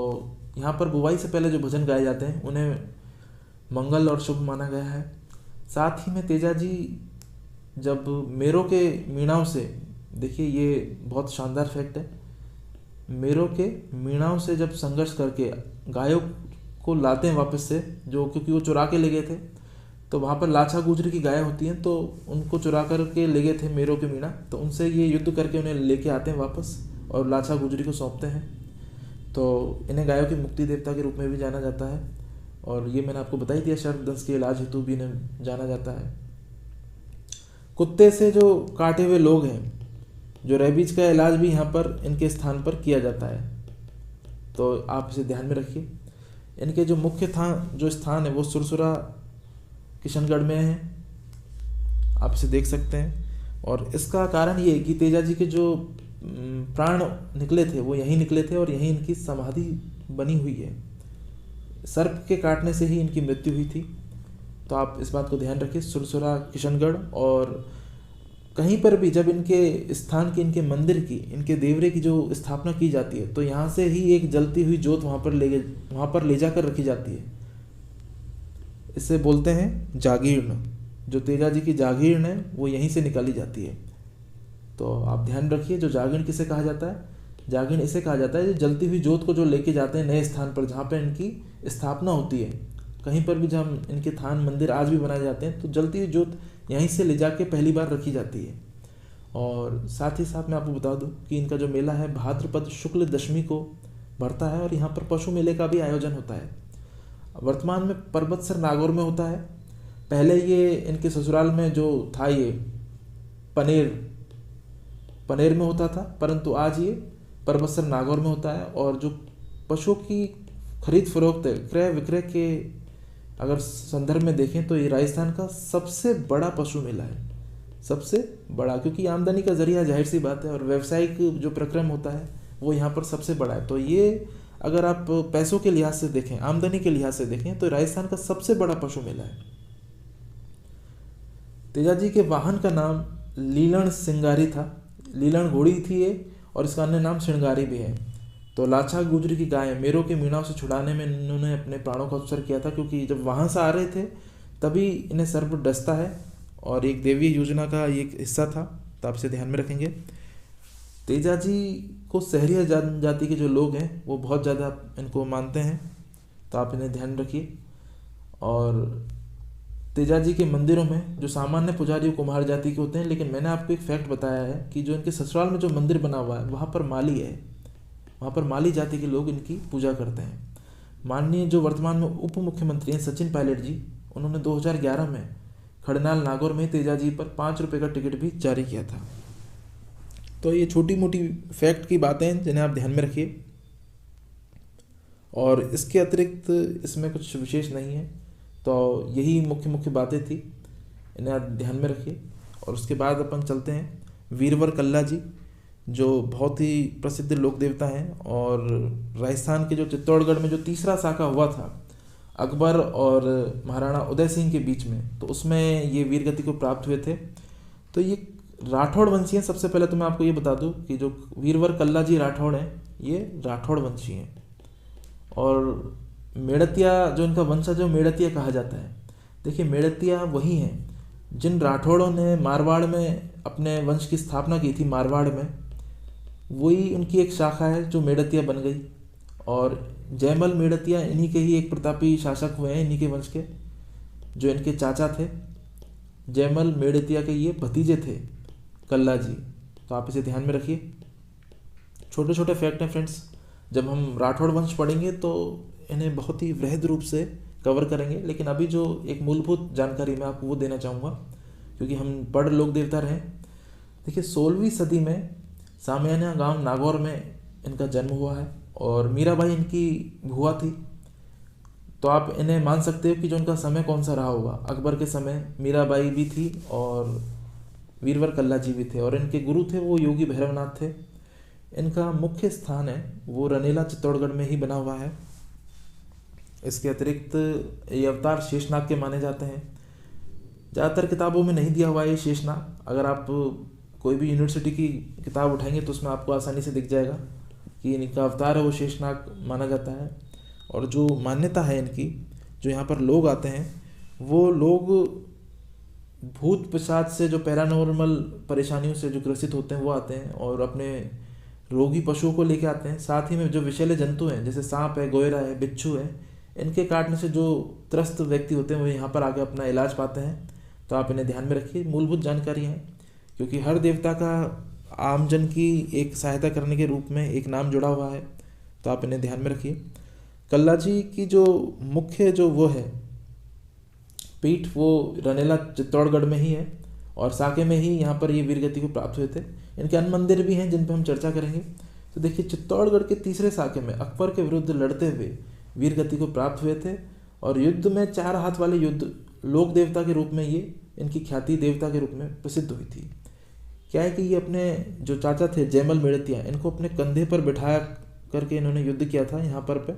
A: यहाँ पर बुवाई से पहले जो भजन गाए जाते हैं उन्हें मंगल और शुभ माना गया है। साथ ही में तेजा जी जब मेरों के मीणाओं से, देखिए ये बहुत शानदार फैक्ट है, मेरों के मीणाओं से जब संघर्ष करके गायों को लाते हैं वापस से, जो क्योंकि वो चुरा के ले गए थे, तो वहाँ पर लाछा गुजरी की गायें होती हैं, तो उनको चुरा करके ले गए थे मेरों के मीणा, तो उनसे ये युद्ध करके उन्हें लेके आते हैं वापस और लाछा गुजरी को सौंपते हैं। तो इन्हें गायों की मुक्ति देवता के रूप में भी जाना जाता है, और ये मैंने आपको बता ही दिया, सर्पदंश के इलाज हेतु भी इन्हें जाना जाता है। कुत्ते से जो काटे हुए लोग हैं, जो रेबीज का इलाज भी यहाँ पर इनके स्थान पर किया जाता है, तो आप इसे ध्यान में रखिए। इनके जो मुख्य जो स्थान है वो सुरसुरा किशनगढ़ में है, आप इसे देख सकते हैं। और इसका कारण ये है कि तेजा जी के जो प्राण निकले थे वो यहीं निकले थे और यहीं इनकी समाधि बनी हुई है। सर्प के काटने से ही इनकी मृत्यु हुई थी, तो आप इस बात को ध्यान रखिए। सुरसुरा किशनगढ़, और कहीं पर भी जब इनके स्थान की, इनके मंदिर की, इनके देवरे की जो स्थापना की जाती है, तो यहाँ से ही एक जलती हुई जोत वहाँ पर ले जाकर रखी जाती है। इसे बोलते हैं जागीर्ण। जो तेजा जी की जागीर्ण है वो यहीं से निकाली जाती है। तो आप ध्यान रखिए, जो जागीर्ण किसे कहा जाता है, जागीर्ण इसे कहा जाता है जो जलती हुई जोत को जो लेके जाते हैं नए स्थान पर जहाँ पर इनकी स्थापना होती है। कहीं पर भी जब इनके थान मंदिर आज भी बनाए जाते हैं तो जलती हुई जोत यहीं से ले जाके पहली बार रखी जाती है। और साथ ही साथ मैं आपको बता दूं कि इनका जो मेला है भाद्रपद शुक्ल दशमी को बढ़ता है, और यहाँ पर पशु मेले का भी आयोजन होता है। वर्तमान में परबतसर नागौर में होता है। पहले ये इनके ससुराल में जो था ये पनेर में होता था, परंतु आज ये परबतसर नागौर में होता है। और जो पशुओं की खरीद फरोख्त क्रय विक्रय के अगर संदर्भ में देखें तो ये राजस्थान का सबसे बड़ा पशु मेला है, सबसे बड़ा, क्योंकि आमदनी का जरिया जाहिर सी बात है, और व्यावसायिक जो प्रक्रम होता है वो यहाँ पर सबसे बड़ा है। तो ये अगर आप पैसों के लिहाज से देखें, आमदनी के लिहाज से देखें, तो राजस्थान का सबसे बड़ा पशु मेला है। तेजा जी के वाहन का नाम लीलन सिंगारी था, लीलन घोड़ी थी ये, और इसका अन्य नाम श्रृंगारी भी है। तो लाछा गुजरी की गाय मेरों के मीणाओं से छुड़ाने में इन्होंने अपने प्राणों का उत्सर्ग किया था, क्योंकि जब वहाँ से आ रहे थे तभी इन्हें सर्प डसता है, और एक देवीय योजना का एक हिस्सा था, तो आप इसे ध्यान में रखेंगे। तेजा जी को सहरिया जनजाति के जो लोग हैं वो बहुत ज़्यादा इनको मानते हैं, तो आप इन्हें ध्यान रखिए। और तेजा जी के मंदिरों में जो सामान्य पुजारी कुम्हार जाति के होते हैं, लेकिन मैंने आपको एक फैक्ट बताया है कि जो इनके ससुराल में जो मंदिर बना हुआ है वहाँ पर माली है, वहाँ पर माली जाति के लोग इनकी पूजा करते हैं। माननीय जो वर्तमान में उप मुख्यमंत्री हैं सचिन पायलट जी, उन्होंने 2011 में खड़नाल नागौर में तेजा जी पर 5 रुपये का टिकट भी जारी किया था। तो ये छोटी मोटी फैक्ट की बातें हैं जिन्हें आप ध्यान में रखिए, और इसके अतिरिक्त इसमें कुछ विशेष नहीं है। तो यही मुख्य बातें थी, इन्हें आप ध्यान में रखिए। और उसके बाद अपन चलते हैं वीरवर कल्ला जी, जो बहुत ही प्रसिद्ध लोक देवता हैं, और राजस्थान के जो चित्तौड़गढ़ में जो तीसरा साका हुआ था अकबर और महाराणा उदय सिंह के बीच में, तो उसमें ये वीरगति को प्राप्त हुए थे। तो ये राठौड़ वंशी हैं। सबसे पहले तो मैं आपको ये बता दूं कि जो वीरवर कल्ला जी राठौड़ हैं ये राठौड़ वंशी हैं, और मेड़तिया जो इनका वंश है, जो मेड़तिया कहा जाता है। देखिए मेड़तिया वही हैं जिन राठौड़ों ने मारवाड़ में अपने वंश की स्थापना की थी, मारवाड़ में, वही उनकी एक शाखा है जो मेड़तिया बन गई। और जयमल मेड़तिया इन्हीं के ही एक प्रतापी शासक हुए हैं, इन्हीं के वंश के। जो इनके चाचा थे जयमल मेड़तिया के ये भतीजे थे कल्ला जी, तो आप इसे ध्यान में रखिए। छोटे छोटे फैक्ट हैं फ्रेंड्स, जब हम राठौड़ वंश पढ़ेंगे तो इन्हें बहुत ही वृहद रूप से कवर करेंगे, लेकिन अभी जो एक मूलभूत जानकारी मैं आपको वो देना चाहूँगा, क्योंकि हम पढ़ लोक देवता रहे। देखिए 16वीं सदी में सामियाना गांव नागौर में इनका जन्म हुआ है, और मीराबाई इनकी भुआ थी। तो आप इन्हें मान सकते हो कि जो उनका समय कौन सा रहा होगा, अकबर के समय मीराबाई भी थी और वीरवर कल्ला जी भी थे, और इनके गुरु थे वो योगी भैरवनाथ थे। इनका मुख्य स्थान है वो रनेला चित्तौड़गढ़ में ही बना हुआ है। इसके अतिरिक्त ये अवतार शेषनाग के माने जाते हैं। ज़्यादातर किताबों में नहीं दिया हुआ है ये शेषनाग। अगर आप कोई भी यूनिवर्सिटी की किताब उठाएंगे तो उसमें आपको आसानी से दिख जाएगा कि इनका अवतार है वो शेषनाग माना जाता है। और जो मान्यता है इनकी, जो यहाँ पर लोग आते हैं वो लोग भूत पिशाच से, जो पैरानॉर्मल परेशानियों से जो ग्रसित होते हैं वो आते हैं और अपने रोगी पशुओं को लेके आते हैं। साथ ही में जो विषैले जंतु हैं जैसे सांप है, गोयरा है, बिच्छू है, इनके काटने से जो त्रस्त व्यक्ति होते हैं वो यहाँ पर आके अपना इलाज पाते हैं। तो आप इन्हें ध्यान में रखिए। मूलभूत जानकारी है, क्योंकि हर देवता का आमजन की एक सहायता करने के रूप में एक नाम जुड़ा हुआ है, तो आप इन्हें ध्यान में रखिए। कल्ला जी की जो मुख्य जो वो है पीठ, वो रनेला चित्तौड़गढ़ में ही है और साके में ही यहाँ पर ये वीरगति को प्राप्त हुए थे। इनके अन्य मंदिर भी हैं जिन पर हम चर्चा करेंगे। तो देखिए, चित्तौड़गढ़ के तीसरे साके में अकबर के विरुद्ध लड़ते हुए वीरगति को प्राप्त हुए थे और युद्ध में 4 हाथ वाले युद्ध लोक देवता के रूप में ये इनकी ख्याति देवता के रूप में प्रसिद्ध हुई थी। क्या है कि ये अपने जो चाचा थे जयमल मेड़तिया, इनको अपने कंधे पर बिठाया करके इन्होंने युद्ध किया था यहाँ पर पे,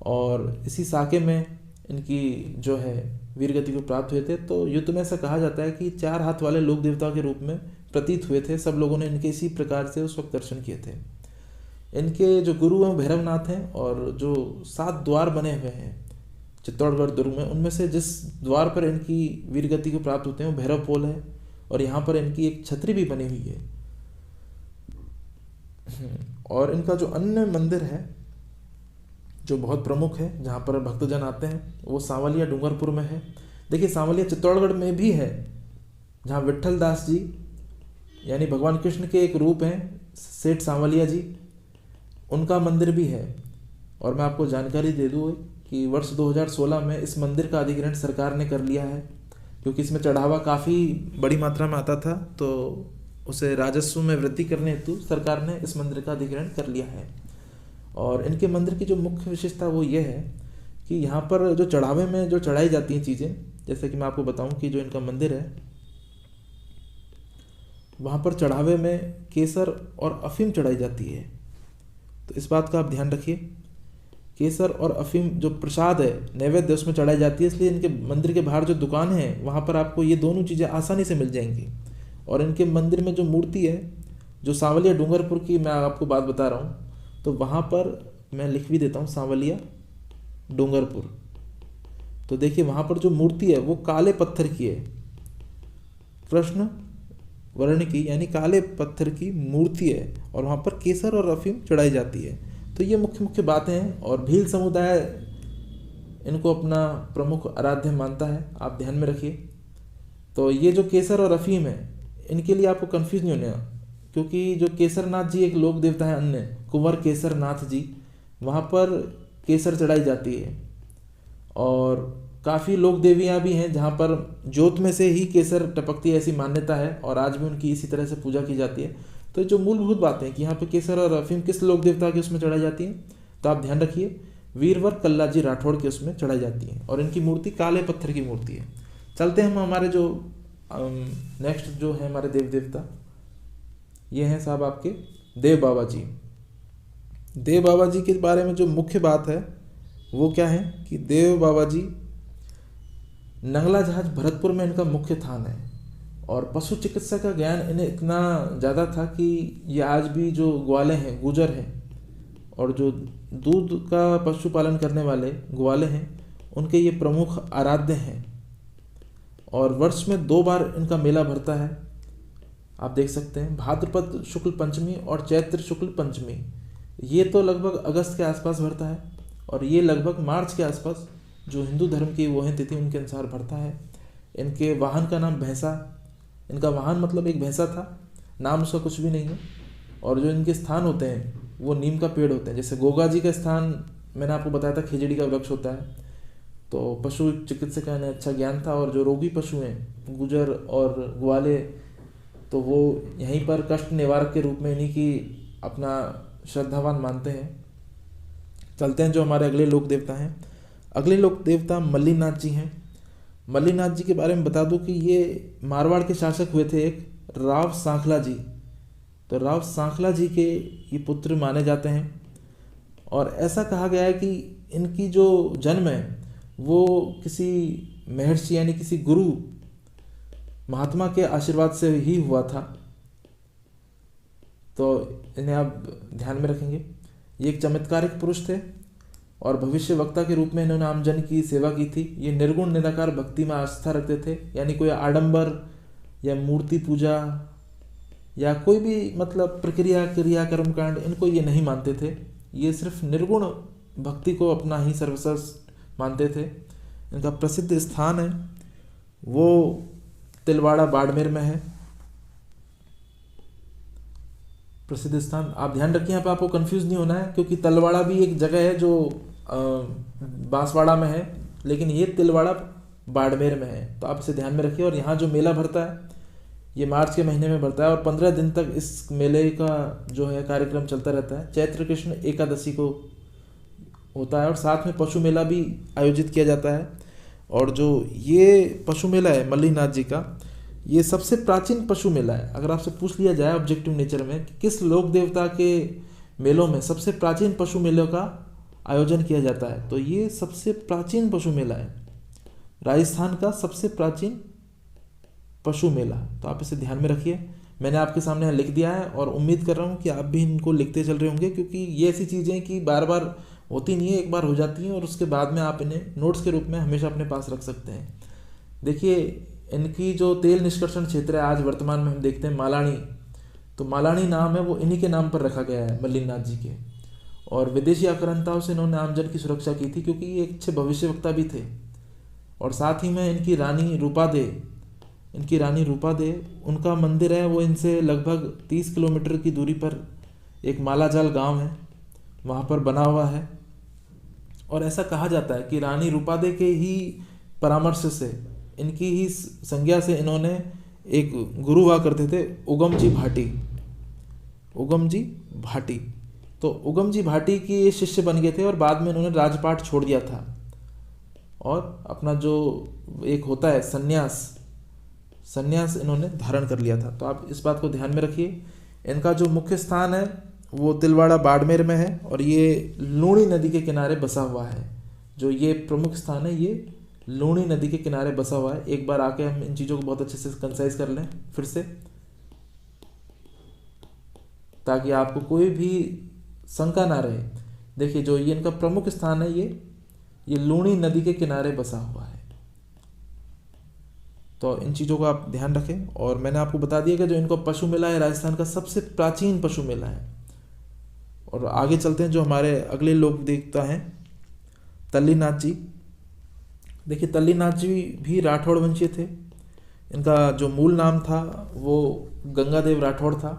A: और इसी साके में इनकी जो है वीरगति को प्राप्त हुए थे। तो युद्ध में ऐसा कहा जाता है कि 4 हाथ वाले लोक देवता के रूप में प्रतीत हुए थे। सब लोगों ने इनके इसी प्रकार से उस वक्त दर्शन किए थे। इनके जो गुरु हैं भैरवनाथ हैं और जो 7 द्वार बने हुए हैं चित्तौड़गढ़ दुर्ग में, उनमें से जिस द्वार पर इनकी वीरगति को प्राप्त होते हैं वो भैरव पोल है और यहाँ पर इनकी एक छतरी भी बनी हुई है। और इनका जो अन्य मंदिर है जो बहुत प्रमुख है जहाँ पर भक्तजन आते हैं वो सांवलिया डूंगरपुर में है। देखिए, सांवलिया चित्तौड़गढ़ में भी है जहाँ विट्ठल दास जी यानी भगवान कृष्ण के एक रूप हैं सेठ सांवलिया जी, उनका मंदिर भी है। और मैं आपको जानकारी दे दूँ कि वर्ष 2016 में इस मंदिर का अधिग्रहण सरकार ने कर लिया है, क्योंकि इसमें चढ़ावा काफ़ी बड़ी मात्रा में आता था, तो उसे राजस्व में वृद्धि करने हेतु सरकार ने इस मंदिर का अधिग्रहण कर लिया है। और इनके मंदिर की जो मुख्य विशेषता वो ये है कि यहाँ पर जो चढ़ावे में जो चढ़ाई जाती हैं चीज़ें, जैसे कि मैं आपको बताऊं कि जो इनका मंदिर है वहाँ पर चढ़ावे में केसर और अफीम चढ़ाई जाती है। तो इस बात का आप ध्यान रखिए। केसर और अफीम जो प्रसाद है, नैवेद्य, उसमें चढ़ाई जाती है। इसलिए इनके मंदिर के बाहर जो दुकान है वहाँ पर आपको ये दोनों चीज़ें आसानी से मिल जाएंगी। और इनके मंदिर में जो मूर्ति है जो सांवलिया डूंगरपुर की मैं आपको बात बता रहा हूँ, तो वहाँ पर मैं लिख भी देता हूँ सांवलिया डूंगरपुर। तो देखिए, वहाँ पर जो मूर्ति है वो काले पत्थर की है, कृष्ण वर्ण की यानी काले पत्थर की मूर्ति है और वहाँ पर केसर और अफीम चढ़ाई जाती है। तो ये मुख्य मुख्य बातें हैं। और भील समुदाय इनको अपना प्रमुख आराध्य मानता है, आप ध्यान में रखिए। तो ये जो केसर और अफीम है इनके लिए आपको कंफ्यूज नहीं होना, क्योंकि जो केसरनाथ जी एक लोक देवता है अन्य, कुंवर केसरनाथ जी, वहाँ पर केसर चढ़ाई जाती है। और काफ़ी लोक देवियाँ भी हैं जहाँ पर जोत में से ही केसर टपकती है, ऐसी मान्यता है और आज भी उनकी इसी तरह से पूजा की जाती है। तो जो मूलभूत बातें कि यहाँ पे केसर और अफीम किस लोक देवता के उसमें चढ़ाई जाती हैं, तो आप ध्यान रखिए, वीरवर कल्ला जी राठौड़ के उसमें चढ़ाई जाती हैं और इनकी मूर्ति काले पत्थर की मूर्ति है। चलते हैं हम हमारे जो नेक्स्ट जो है हमारे देव देवता, ये हैं साहब आपके देव बाबा जी। देव बाबा जी के बारे में जो मुख्य बात है वो क्या है कि देव बाबा जी नंगला जहाज भरतपुर में इनका मुख्य थान है और पशु चिकित्सा का ज्ञान इन्हें इतना ज़्यादा था कि ये आज भी जो ग्वाले हैं, गुजर हैं और जो दूध का पशुपालन करने वाले ग्वाले हैं उनके ये प्रमुख आराध्य हैं। और वर्ष में 2 बार इनका मेला भरता है, आप देख सकते हैं, भाद्रपद शुक्ल पंचमी और चैत्र शुक्ल पंचमी। ये तो लगभग अगस्त के आसपास भरता है और ये लगभग मार्च के आसपास जो हिंदू धर्म की वो है तिथि उनके अनुसार भरता है। इनके वाहन का नाम भैंसा, इनका वाहन मतलब एक भैंसा था, नाम उसका कुछ भी नहीं है। और जो इनके स्थान होते हैं वो नीम का पेड़ होते हैं। जैसे गोगा जी का स्थान मैंने आपको बताया था खेजड़ी का वृक्ष होता है। तो पशु चिकित्सक का इन्हें अच्छा ज्ञान था और जो रोगी पशु हैं गुजर और ग्वाले, तो वो यहीं पर कष्ट निवारक के रूप में इन्हीं की अपना श्रद्धावान मानते हैं। चलते हैं जो हमारे अगले लोक देवता हैं। अगले लोक देवता मल्लीनाथ जी हैं। मल्लीनाथ जी के बारे में बता दूं कि ये मारवाड़ के शासक हुए थे एक राव सांखला जी। तो राव सांखला जी के ये पुत्र माने जाते हैं और ऐसा कहा गया है कि इनकी जो जन्म है वो किसी महर्षि यानी किसी गुरु महात्मा के आशीर्वाद से ही हुआ था। तो इन्हें आप ध्यान में रखेंगे। ये एक चमत्कारिक पुरुष थे और भविष्य वक्ता के रूप में इन्होंने आमजन की सेवा की थी। ये निर्गुण निराकार भक्ति में आस्था रखते थे, यानी कोई आडंबर या मूर्ति पूजा या कोई भी मतलब प्रक्रिया क्रिया कर्मकांड इनको ये नहीं मानते थे। ये सिर्फ निर्गुण भक्ति को अपना ही सर्वश्रेष्ठ मानते थे। इनका प्रसिद्ध स्थान है वो तिलवाड़ा बाड़मेर में है। प्रसिद्ध स्थान आप ध्यान रखिए, यहाँ पे आपको कंफ्यूज नहीं होना है, क्योंकि तलवाड़ा भी एक जगह है जो बांसवाड़ा में है, लेकिन ये तिलवाड़ा बाड़मेर में है। तो आप इसे ध्यान में रखिए। और यहाँ जो मेला भरता है ये मार्च के महीने में भरता है और 15 दिन तक इस मेले का जो है कार्यक्रम चलता रहता है। चैत्र कृष्ण एकादशी को होता है और साथ में पशु मेला भी आयोजित किया जाता है। और जो ये पशु मेला है मल्लीनाथ जी का, ये सबसे प्राचीन पशु मेला है। अगर आपसे पूछ लिया जाए ऑब्जेक्टिव नेचर में कि किस लोक देवता के मेलों में सबसे प्राचीन पशु मेलों का आयोजन किया जाता है, तो ये सबसे प्राचीन पशु मेला है, राजस्थान का सबसे प्राचीन पशु मेला। तो आप इसे ध्यान में रखिए। मैंने आपके सामने यहाँ लिख दिया है और उम्मीद कर रहा हूँ कि आप भी इनको लिखते चल रहे होंगे, क्योंकि ये ऐसी चीज़ें कि बार बार होती नहीं है, एक बार हो जाती हैं और उसके बाद में आप इन्हें नोट्स के रूप में हमेशा अपने पास रख सकते हैं। देखिए इनकी जो तेल निष्कर्षण क्षेत्र है आज वर्तमान में हम देखते हैं मालानी, तो मालानी नाम है वो इन्हीं के नाम पर रखा गया है मल्लीनाथ जी के। और विदेशी आक्रांताओं से इन्होंने आमजन की सुरक्षा की थी, क्योंकि ये एक अच्छे भविष्यवक्ता भी थे। और साथ ही में इनकी रानी रूपा दे उनका मंदिर है वो इनसे लगभग 30 किलोमीटर की दूरी पर एक मालाजाल गांव है, वहाँ पर बना हुआ है। और ऐसा कहा जाता है कि रानी रूपादे के ही परामर्श से, इनकी ही संज्ञा से इन्होंने एक गुरु हुआ करते थे उगम जी भाटी। तो उगम जी भाटी की ये शिष्य बन गए थे और बाद में इन्होंने राजपाट छोड़ दिया था और अपना जो एक होता है संन्यास इन्होंने धारण कर लिया था। तो आप इस बात को ध्यान में रखिए। इनका जो मुख्य स्थान है वो तिलवाड़ा बाड़मेर में है और ये लूणी नदी के किनारे बसा हुआ है। जो ये प्रमुख स्थान है ये लूणी नदी के किनारे बसा हुआ है। एक बार आके हम इन चीज़ों को बहुत अच्छे से कंसाइज कर लें फिर से, ताकि आपको कोई भी शंका ना रहे। देखिए जो ये इनका प्रमुख स्थान है ये लूणी नदी के किनारे बसा हुआ है। तो इन चीज़ों को आप ध्यान रखें। और मैंने आपको बता दिया कि जो इनको पशु मेला है राजस्थान का सबसे प्राचीन पशु मेला है। और आगे चलते हैं जो हमारे अगले लोग देखता हैं तल्लीनाथ जी। देखिए तल्लीनाथ जी भी राठौड़ वंशीय थे। इनका जो मूल नाम था वो गंगादेव राठौड़ था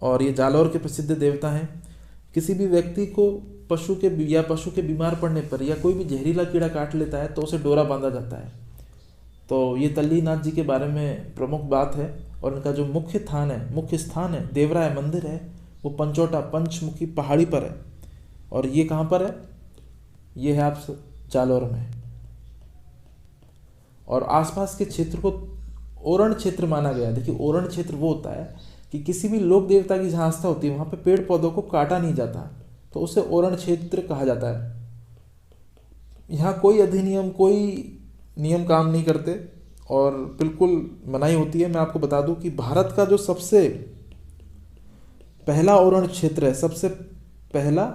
A: और ये जालौर के प्रसिद्ध देवता हैं। किसी भी व्यक्ति को पशु के बीमार पड़ने पर या कोई भी जहरीला कीड़ा काट लेता है तो उसे डोरा बांधा जाता है। तो ये तल्लीनाथ जी के बारे में प्रमुख बात है। और इनका जो मुख्य स्थान है देवराय मंदिर है वो पंचोटा पंचमुखी पहाड़ी पर है। और ये कहाँ पर है? ये है आप जालौर में। और आसपास के क्षेत्र को ओरण क्षेत्र माना गया। देखिए ओरण क्षेत्र वो होता है कि किसी भी लोक देवता की जहाँ आस्था होती है वहाँ पे पेड़ पौधों को काटा नहीं जाता, तो उसे ओरण क्षेत्र कहा जाता है। यहाँ कोई अधिनियम कोई नियम काम नहीं करते और बिल्कुल मनाही होती है। मैं आपको बता दूं कि भारत का जो सबसे पहला ओरण क्षेत्र है, सबसे पहला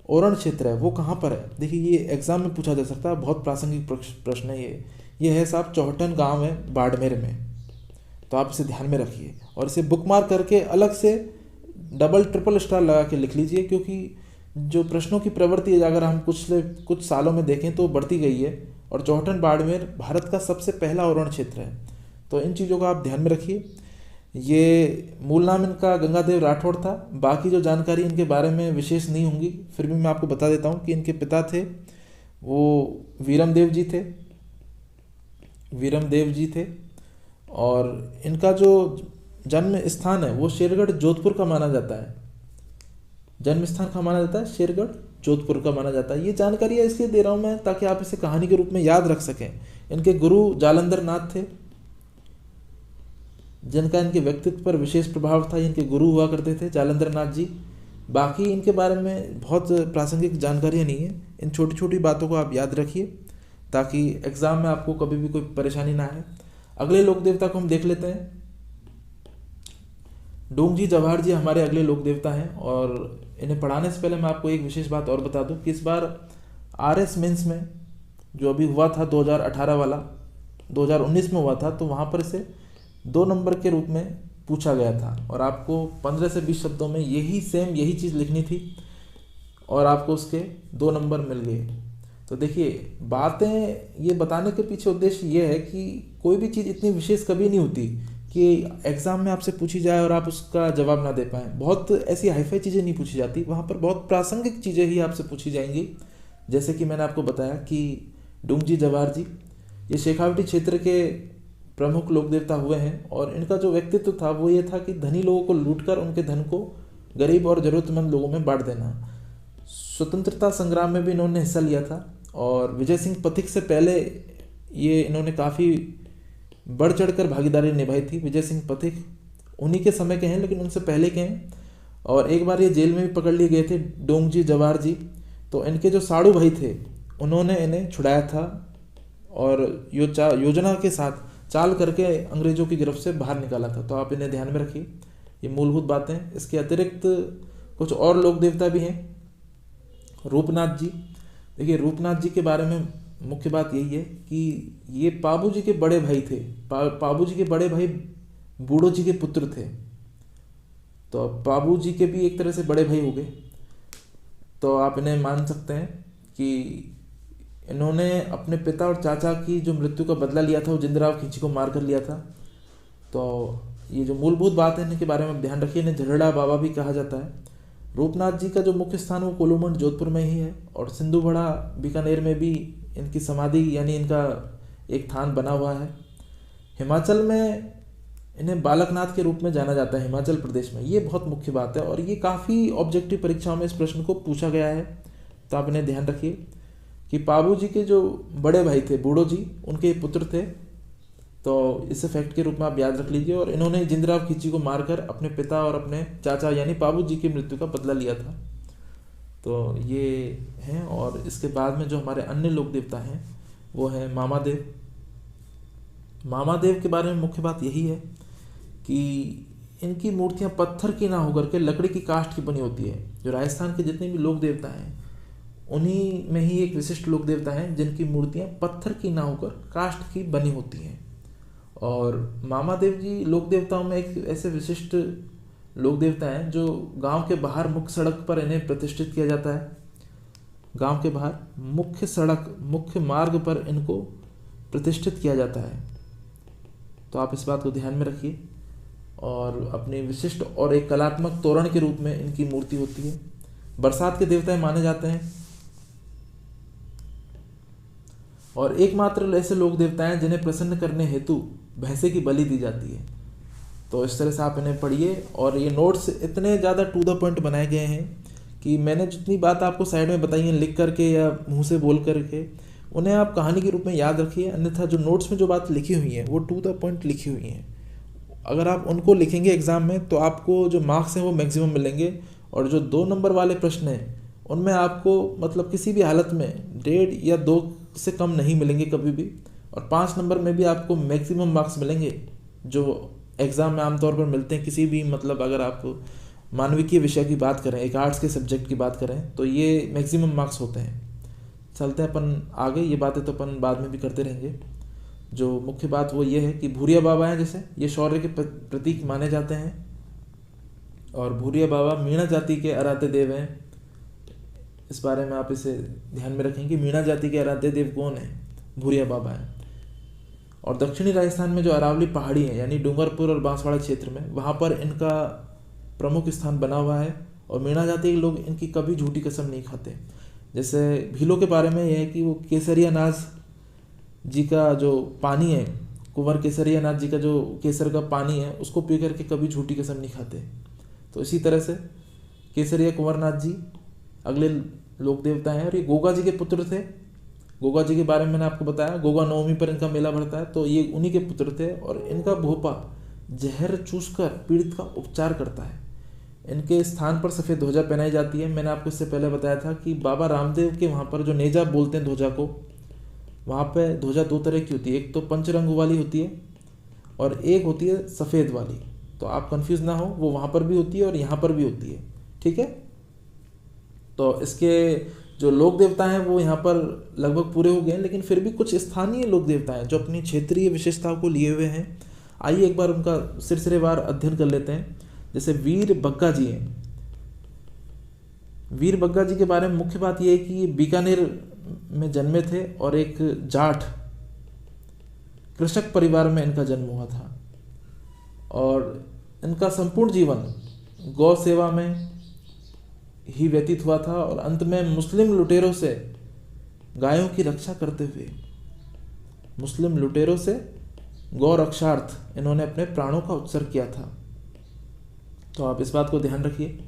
A: ओरण क्षेत्र है वो कहाँ पर है? देखिए ये एग्जाम में पूछा जा सकता है, बहुत प्रासंगिक प्रश्न है ये है साहब चौहटन गांव है बाड़मेर में। तो आप इसे ध्यान में रखिए और इसे बुकमार्क करके अलग से डबल ट्रिपल स्टार लगा के लिख लीजिए, क्योंकि जो प्रश्नों की प्रवृत्ति अगर हम कुछ सालों में देखें तो बढ़ती गई है। और चौहटन बाड़मेर भारत का सबसे पहला ओरण क्षेत्र है। तो इन चीज़ों का आप ध्यान में रखिए। ये मूल नाम इनका गंगादेव राठौड़ था। बाकी जो जानकारी इनके बारे में विशेष नहीं होंगी, फिर भी मैं आपको बता देता हूँ कि इनके पिता थे वो वीरमदेव जी थे और इनका जो जन्म स्थान है वो शेरगढ़ जोधपुर का माना जाता है। जन्म स्थान का माना जाता है शेरगढ़ जोधपुर का माना जाता है। ये जानकारी इसलिए दे रहा हूँ मैं ताकि आप इसे कहानी के रूप में याद रख सकें। इनके गुरु जालंधर नाथ थे जिनका इनके व्यक्तित्व पर विशेष प्रभाव था। इनके गुरु हुआ करते थे जालंधर नाथ जी। बाकी इनके बारे में बहुत प्रासंगिक जानकारियाँ नहीं है। इन छोटी छोटी बातों को आप याद रखिए ताकि एग्ज़ाम में आपको कभी भी कोई परेशानी ना आए। अगले लोक देवता को हम देख लेते हैं। डोंगजी जवाहर जी हमारे अगले लोक देवता हैं, और इन्हें पढ़ाने से पहले मैं आपको एक विशेष बात और बता दूं कि इस बार RS मेंस में जो अभी हुआ था 2018 वाला, 2019 में हुआ था, तो वहाँ पर इसे 2 नंबर के रूप में पूछा गया था, और आपको 15 से 20 शब्दों में यही चीज़ लिखनी थी, और आपको उसके 2 नंबर मिल गए। तो देखिए, बातें ये बताने के पीछे उद्देश्य ये है कि कोई भी चीज़ इतनी विशेष कभी नहीं होती कि एग्ज़ाम में आपसे पूछी जाए और आप उसका जवाब ना दे पाएँ। बहुत ऐसी हाईफाई चीज़ें नहीं पूछी जाती, वहाँ पर बहुत प्रासंगिक चीज़ें ही आपसे पूछी जाएंगी। जैसे कि मैंने आपको बताया कि डोंगजी जवाहर जी ये शेखावटी क्षेत्र के प्रमुख लोक देवता हुए हैं, और इनका जो व्यक्तित्व था वो ये था कि धनी लोगों को लूटकर उनके धन को गरीब और ज़रूरतमंद लोगों में बांट देना। स्वतंत्रता संग्राम में भी इन्होंने हिस्सा लिया था, और विजय सिंह पथिक से पहले ये इन्होंने काफ़ी बढ़ चढ़कर भागीदारी निभाई थी। विजय सिंह पथिक उन्हीं के समय के हैं, लेकिन उनसे पहले के हैं, और एक बार ये जेल में भी पकड़ लिए गए थे डोंगजी जवाहर जी। तो इनके जो साड़ू भाई थे उन्होंने इन्हें छुड़ाया था, और योजना के साथ चाल करके अंग्रेजों की गिरफ्त से बाहर निकाला था। तो आप इन्हें ध्यान में रखिए, ये मूलभूत बातें। इसके अतिरिक्त कुछ और लोक देवता भी हैं। रूपनाथ जी, देखिए रूपनाथ जी के बारे में मुख्य बात यही है कि ये पाबू जी के बड़े भाई थे। पाबू जी के बड़े भाई बूढ़ो जी के पुत्र थे, तो पाबू जी के भी एक तरह से बड़े भाई हो गए। तो आप इन्हें मान सकते हैं कि इन्होंने अपने पिता और चाचा की जो मृत्यु का बदला लिया था वो जिंदराव खिंची को मार कर लिया था। तो ये जो मूलभूत बात है इनके बारे में ध्यान रखिए। इन्हें झरड़ा बाबा भी कहा जाता है। रूपनाथ जी का जो मुख्य स्थान वो कोलूमंड जोधपुर में ही है, और सिंधुबड़ा बीकानेर में भी इनकी समाधि यानी इनका एक थान बना हुआ है। हिमाचल में इन्हें बालकनाथ के रूप में जाना जाता है, हिमाचल प्रदेश में। ये बहुत मुख्य बात है, और ये काफ़ी ऑब्जेक्टिव परीक्षाओं में इस प्रश्न को पूछा गया है। तो आप इन्हें ध्यान रखिए कि पाबू जी के जो बड़े भाई थे बूढ़ो जी, उनके पुत्र थे। तो इस फैक्ट के रूप में आप याद रख लीजिए। और इन्होंने जिंदराव खिंची को मारकर अपने पिता और अपने चाचा यानी पाबू जी की मृत्यु का बदला लिया था। तो ये हैं। और इसके बाद में जो हमारे अन्य लोक देवता हैं वो हैं मामादेव। मामादेव के बारे में मुख्य बात यही है कि इनकी मूर्तियाँ पत्थर की ना होकर के लकड़ी की काष्ठ की बनी होती है। जो राजस्थान के जितने भी लोक देवता हैं उन्हीं में ही एक विशिष्ट लोक देवता हैं जिनकी मूर्तियाँ पत्थर की ना होकर काष्ठ की बनी होती हैं। और मामादेव जी लोक देवताओं में एक ऐसे विशिष्ट लोक देवता हैं जो गांव के बाहर मुख्य सड़क पर इन्हें प्रतिष्ठित किया जाता है। गांव के बाहर मुख्य सड़क, मुख्य मार्ग पर इनको प्रतिष्ठित किया जाता है। तो आप इस बात को ध्यान में रखिए। और अपनी विशिष्ट और एक कलात्मक तोरण के रूप में इनकी मूर्ति होती है। बरसात के देवता माने जाते हैं, और एकमात्र ऐसे लोक देवता हैं जिन्हें प्रसन्न करने हेतु भैंसे की बलि दी जाती है। तो इस तरह से आप इन्हें पढ़िए। और ये नोट्स इतने ज़्यादा टू द पॉइंट बनाए गए हैं कि मैंने जितनी बात आपको साइड में बताई है लिख करके या मुंह से बोल करके, उन्हें आप कहानी के रूप में याद रखिए। अन्यथा जो नोट्स में जो बात लिखी हुई है वो टू द पॉइंट लिखी हुई हैं। अगर आप उनको लिखेंगे एग्ज़ाम में तो आपको जो मार्क्स हैं वो मैक्सिमम मिलेंगे। और जो 2 नंबर वाले प्रश्न हैं उनमें आपको मतलब किसी भी हालत में 1.5 या 2 से कम नहीं मिलेंगे कभी भी। और 5 नंबर में भी आपको मैक्सिमम मार्क्स मिलेंगे जो एग्ज़ाम में आमतौर पर मिलते हैं किसी भी, मतलब अगर आप मानविकीय विषय की बात करें, एक आर्ट्स के सब्जेक्ट की बात करें, तो ये मैक्सिमम मार्क्स होते हैं। चलते हैं अपन आगे, ये बातें तो अपन बाद में भी करते रहेंगे। जो मुख्य बात वो ये है कि भूरिया बाबा हैं, जैसे ये शौर्य के प्रतीक माने जाते हैं। और भूरिया बाबा मीणा जाति के आराध्य देव हैं। इस बारे में आप इसे ध्यान में रखेंगे, मीणा जाति के आराध्य देव कौन है? भूरिया बाबा हैं। और दक्षिणी राजस्थान में जो अरावली पहाड़ी है यानी डूंगरपुर और बांसवाड़ा क्षेत्र में, वहाँ पर इनका प्रमुख स्थान बना हुआ है। और मीणा जाति के लोग इनकी कभी झूठी कसम नहीं खाते। जैसे भीलों के बारे में यह है कि वो केसरिया नाथ जी का जो पानी है, कुंवर केसरिया नाथ जी का जो केसर का पानी है, उसको पी करके कभी झूठी कसम नहीं खाते। तो इसी तरह से केसरिया कुंवरनाथ जी अगले लोक देवता हैं। और ये गोगा जी के पुत्र थे। गोगा जी के बारे में मैंने आपको बताया, गोगा नवमी पर इनका मेला भरता है, तो ये उन्हीं के पुत्र थे। और इनका भोपा जहर चूसकर पीड़ित का उपचार करता है। इनके स्थान पर सफ़ेद ध्वजा पहनाई जाती है। मैंने आपको इससे पहले बताया था कि बाबा रामदेव के वहाँ पर जो नेजा बोलते हैं ध्वजा को, वहाँ पे ध्वजा 2 तरह की होती है। एक तो पंचरंग वाली होती है और एक होती है सफ़ेद वाली। तो आप कंफ्यूज ना हो, वो वहाँ पर भी होती है और यहाँ पर भी होती है, ठीक है। तो इसके जो लोक देवता हैं वो यहाँ पर लगभग पूरे हो गए हैं, लेकिन फिर भी कुछ स्थानीय लोक देवता हैं जो अपनी क्षेत्रीय विशेषताओं को लिए हुए हैं। आइए एक बार उनका सिलसिलेवार अध्ययन कर लेते हैं। जैसे वीर बग्गा जी हैं। वीर बग्गा जी के बारे में मुख्य बात यह है कि ये बीकानेर में जन्मे थे और एक जाट कृषक परिवार में इनका जन्म हुआ था और इनका संपूर्ण जीवन गौ सेवा में ही व्यतीत हुआ था और अंत में मुस्लिम लुटेरों से गायों की रक्षा करते हुए, मुस्लिम लुटेरों से गौ रक्षार्थ इन्होंने अपने प्राणों का उत्सर्ग किया था। तो आप इस बात को ध्यान रखिए।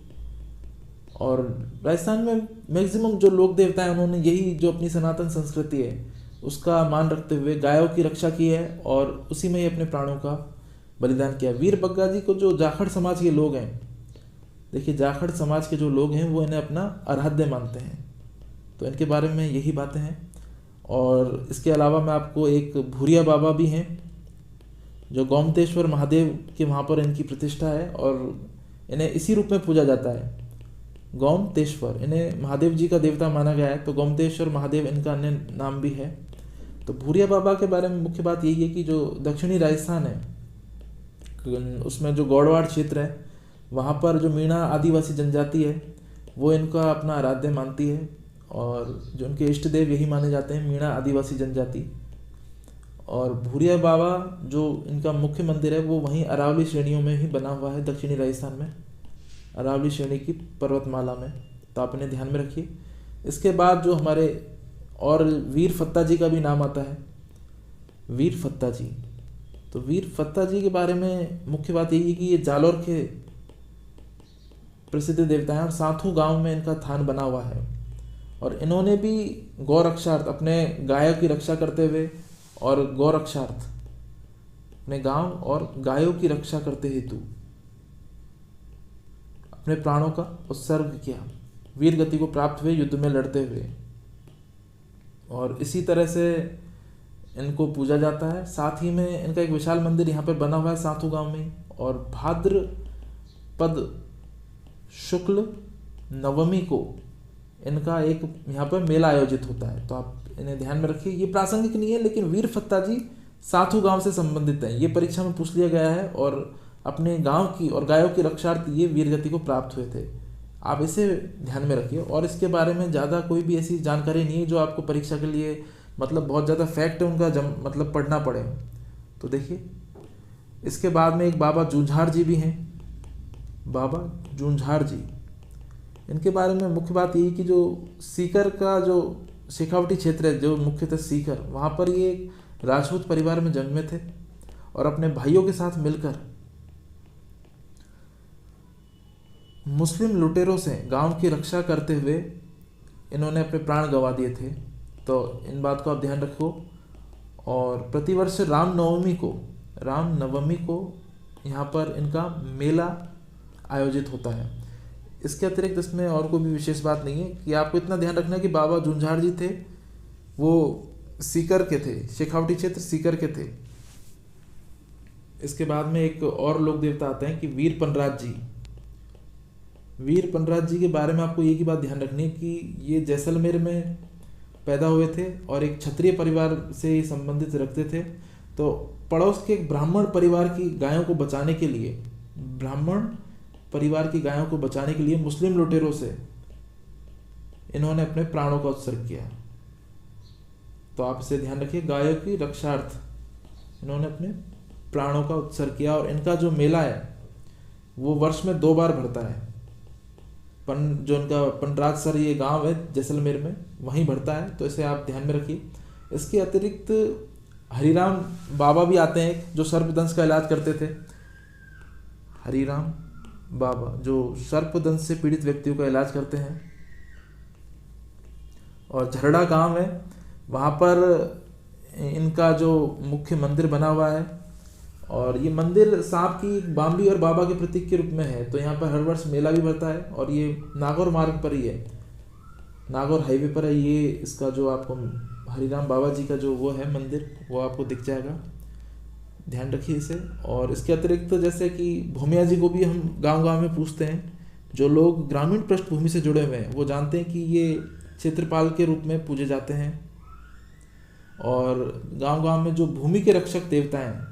A: और राजस्थान में मैक्सिमम जो लोक देवता हैं उन्होंने यही जो अपनी सनातन संस्कृति है उसका मान रखते हुए गायों की रक्षा की है और उसी में ही अपने प्राणों का बलिदान किया। वीर बग्गा जी को जो जाखड़ समाज के लोग हैं, देखिए जाखड़ समाज के जो लोग हैं वो इन्हें अपना आराध्य मानते हैं। तो इनके बारे में यही बातें हैं। और इसके अलावा मैं आपको एक भूरिया बाबा भी हैं जो गोमतेश्वर महादेव के वहाँ पर इनकी प्रतिष्ठा है और इन्हें इसी रूप में पूजा जाता है। गोमतेश्वर, इन्हें महादेव जी का देवता माना गया है, तो गोमतेश्वर महादेव इनका अन्य नाम भी है। तो भूरिया बाबा के बारे में मुख्य बात यही है कि जो दक्षिणी राजस्थान है उसमें जो गौड़वाड़ क्षेत्र है वहाँ पर जो मीणा आदिवासी जनजाति है वो इनका अपना आराध्य मानती है और जो उनके इष्ट देव यही माने जाते हैं, मीणा आदिवासी जनजाति। और भूरिया बाबा जो इनका मुख्य मंदिर है वो वहीं अरावली श्रेणियों में ही बना हुआ है, दक्षिणी राजस्थान में अरावली श्रेणी की पर्वतमाला में। तो आप इन्हें ध्यान में रखिए। इसके बाद जो हमारे और वीर फत्ता जी का भी नाम आता है, वीर फत्ता जी। तो वीर फत्ता जी के बारे में मुख्य बात यही है कि ये जालौर के प्रसिद्ध देवता हैं और साथू गांव में इनका थान बना हुआ है और इन्होंने भी गौ रक्षार्थ अपने गायों की रक्षा करते हुए और गौ रक्षार्थ अपने गांव और गायों की रक्षा करते हेतु अपने प्राणों का उत्सर्ग किया, वीर गति को प्राप्त हुए युद्ध में लड़ते हुए। और इसी तरह से इनको पूजा जाता है। साथ ही में इनका एक विशाल मंदिर यहाँ पर बना हुआ है साथू गांव में। और भाद्रपद शुक्ल नवमी को इनका एक यहाँ पर मेला आयोजित होता है। तो आप इन्हें ध्यान में रखिए। ये प्रासंगिक नहीं है लेकिन वीर फत्ता जी साथू गांव से संबंधित हैं। ये परीक्षा में पूछ लिया गया है और अपने गांव की और गायों की रक्षार्थ ये वीर गति को प्राप्त हुए थे। आप इसे ध्यान में रखिए। और इसके बारे में ज़्यादा कोई भी ऐसी जानकारी नहीं है जो आपको परीक्षा के लिए मतलब बहुत ज़्यादा फैक्ट है उनका मतलब पढ़ना पड़े। तो देखिए इसके बाद में एक बाबा जूंझार जी भी हैं, बाबा जूंझार जी। इनके बारे में मुख्य बात यही कि जो सीकर का जो शेखावटी क्षेत्र है जो मुख्यतः सीकर, वहाँ पर ये राजपूत परिवार में जन्मे थे और अपने भाइयों के साथ मिलकर मुस्लिम लुटेरों से गांव की रक्षा करते हुए इन्होंने अपने प्राण गंवा दिए थे। तो इन बात को आप ध्यान रखो। और प्रतिवर्ष रामनवमी को यहाँ पर इनका मेला आयोजित होता है। इसके अतिरिक्त इसमें और कोई भी विशेष बात नहीं है कि आपको इतना ध्यान रखना है कि बाबा जूंझार जी थे वो सीकर के थे, शेखावटी क्षेत्र सीकर के थे। इसके बाद में एक और लोक देवता आते हैं कि वीर पनराज जी। वीर पनराज जी के बारे में आपको एक ही बात ध्यान रखनी है कि ये जैसलमेर में पैदा हुए थे और एक क्षत्रिय परिवार से संबंधित रखते थे। तो पड़ोस के एक ब्राह्मण परिवार की गायों को बचाने के लिए मुस्लिम लुटेरों से इन्होंने अपने प्राणों का उत्सर्ग किया। तो आप इसे ध्यान रखिए, गायों की रक्षार्थ इन्होंने अपने प्राणों का उत्सर्ग किया। और इनका जो मेला है वो वर्ष में 2 बार भरता है। जो इनका पनराजसर ये गांव है जैसलमेर में, वहीं भरता है। तो इसे आप ध्यान में रखिए। इसके अतिरिक्त हरिराम बाबा भी आते हैं जो सर्पदंश का इलाज करते थे। हरिराम बाबा जो सर्पदंश से पीड़ित व्यक्तियों का इलाज करते हैं। और झरड़ा गांव है, वहाँ पर इनका जो मुख्य मंदिर बना हुआ है और ये मंदिर सांप की बाम्बी और बाबा के प्रतीक के रूप में है। तो यहाँ पर हर वर्ष मेला भी भरता है और ये नागौर मार्ग पर ही है, नागौर हाईवे पर है। ये इसका जो आपको हरिराम बाबा जी का जो वो है मंदिर वो आपको दिख जाएगा। ध्यान रखिए इसे। और इसके अतिरिक्त जैसे कि भूमिया जी को भी हम गांव-गांव में पूछते हैं। जो लोग ग्रामीण पृष्ठभूमि से जुड़े हुए हैं वो जानते हैं कि ये क्षेत्रपाल के रूप में पूजे जाते हैं। और गांव-गांव में जो भूमि के रक्षक देवता हैं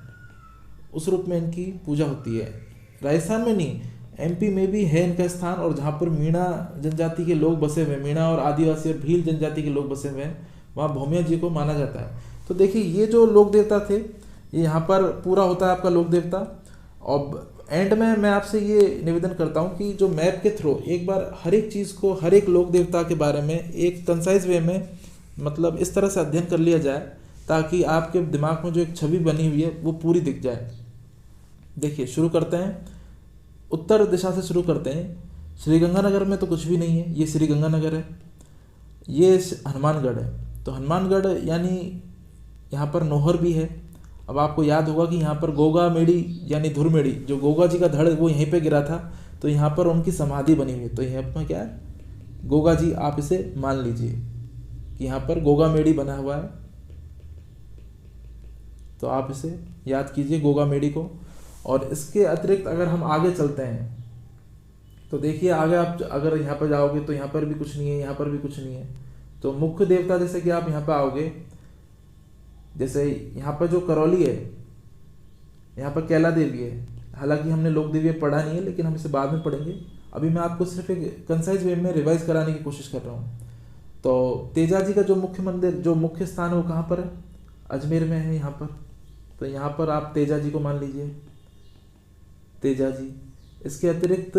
A: उस रूप में इनकी पूजा होती है। राजस्थान में नहीं, एमपी में भी है इनका स्थान। और जहाँ पर मीणा जनजाति के लोग बसे हुए हैं, मीणा और आदिवासी और भील जनजाति के लोग बसे हुए हैं, वहाँ भूमिया जी को माना जाता है। तो देखिए ये जो लोक देवता थे, ये यहाँ पर पूरा होता है आपका लोक देवता। और एंड में मैं आपसे ये निवेदन करता हूँ कि जो मैप के थ्रू एक बार हर एक चीज़ को, हर एक लोक देवता के बारे में एक कंसाइज वे में मतलब इस तरह से अध्ययन कर लिया जाए ताकि आपके दिमाग में जो एक छवि बनी हुई है वो पूरी दिख जाए। देखिए शुरू करते हैं, उत्तर दिशा से शुरू करते हैं। श्रीगंगानगर में तो कुछ भी नहीं है, ये श्रीगंगानगर है, ये हनुमानगढ़ है। तो हनुमानगढ़ यानी यहाँ पर नौहर भी है। अब आपको याद होगा कि यहाँ पर गोगा मेड़ी यानी धुरमेड़ी, जो गोगा जी का धड़ वो यहीं पे गिरा था, तो यहाँ पर उनकी समाधि बनी हुई है। तो यहाँ पर क्या है, गोगा जी, आप इसे मान लीजिए कि यहाँ पर गोगा मेड़ी बना हुआ है। तो आप इसे याद कीजिए गोगा मेड़ी को। और इसके अतिरिक्त अगर हम आगे चलते हैं तो देखिए आगे आप अगर यहाँ पर जाओगे तो यहाँ पर भी कुछ नहीं है, यहाँ पर भी कुछ नहीं है। तो मुख्य देवता जैसे कि आप यहाँ पर आओगे, जैसे यहाँ पर जो करौली है, यहाँ पर कैला देवी है। हालांकि हमने लोक देवी पढ़ा नहीं है, लेकिन हम इसे बाद में पढ़ेंगे। अभी मैं आपको सिर्फ एक कंसाइज वे में रिवाइज कराने की कोशिश कर रहा हूँ। तो तेजा जी का जो मुख्य मंदिर, जो मुख्य स्थान है वो कहाँ पर है, अजमेर में है यहाँ पर। तो यहाँ पर आप तेजा जी को मान लीजिए, तेजा जी। इसके अतिरिक्त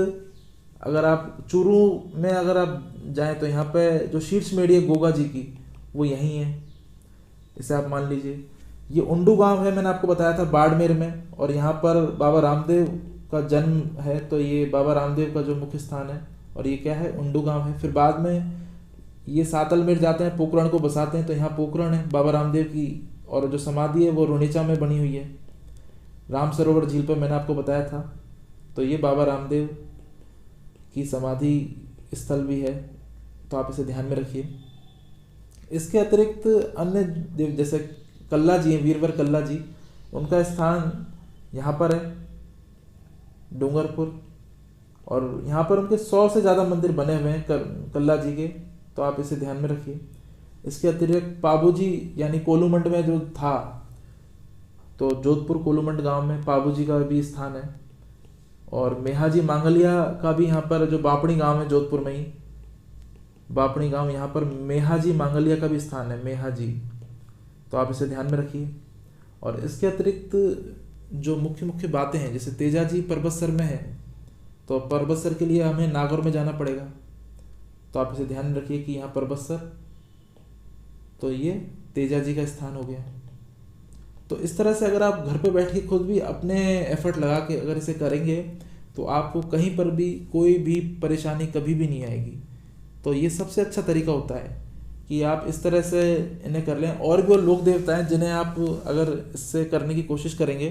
A: अगर आप चूरू में अगर आप जाएं तो यहाँ पे जो शीर्ष मेड़ी है गोगा जी की वो यहीं है, इसे आप मान लीजिए। ये उंडू गांव है, मैंने आपको बताया था बाड़मेर में, और यहाँ पर बाबा रामदेव का जन्म है। तो ये बाबा रामदेव का जो मुख्य स्थान है, और ये क्या है, उंडू गांव है। फिर बाद में ये सातलमेर जाते हैं, पोखरण को बसाते हैं, तो यहाँ पोखरण है बाबा रामदेव की, और जो समाधि है वो रुणीचा में बनी हुई है, राम सरोवर झील पर, मैंने आपको बताया था। तो ये बाबा रामदेव की समाधि स्थल भी है, तो आप इसे ध्यान में रखिए। इसके अतिरिक्त अन्य देव जैसे कल्ला जी हैं, वीरवर कल्ला जी, उनका स्थान यहाँ पर है डूंगरपुर, और यहाँ पर उनके 100 से ज़्यादा मंदिर बने हुए हैं कल्ला जी के, तो आप इसे ध्यान में रखिए। इसके अतिरिक्त पाबूजी यानी कोलूमंड में जो था, तो जोधपुर कोलूमंड गांव में पाबूजी का भी स्थान है। और मेहाजी मांगलिया का भी यहाँ पर, जो बापड़ी गांव है जोधपुर में ही, बापड़ी गांव, यहाँ पर मेहाजी मांगलिया का भी स्थान है, मेहाजी, तो आप इसे ध्यान में रखिए। और इसके अतिरिक्त जो मुख्य मुख्य बातें हैं, जैसे तेजा जी पर्वतसर में है, तो पर्वतसर के लिए हमें नागौर में जाना पड़ेगा, तो आप इसे ध्यान में रखिए कि यहाँ पर्वतसर, तो ये तेजा जी का स्थान हो गया। तो इस तरह से अगर आप घर पे बैठ के खुद भी अपने एफर्ट लगा के अगर इसे करेंगे तो आपको कहीं पर भी कोई भी परेशानी कभी भी नहीं आएगी। तो ये सबसे अच्छा तरीका होता है कि आप इस तरह से इन्हें कर लें। और भी वो लोक देवता हैं जिन्हें आप अगर इससे करने की कोशिश करेंगे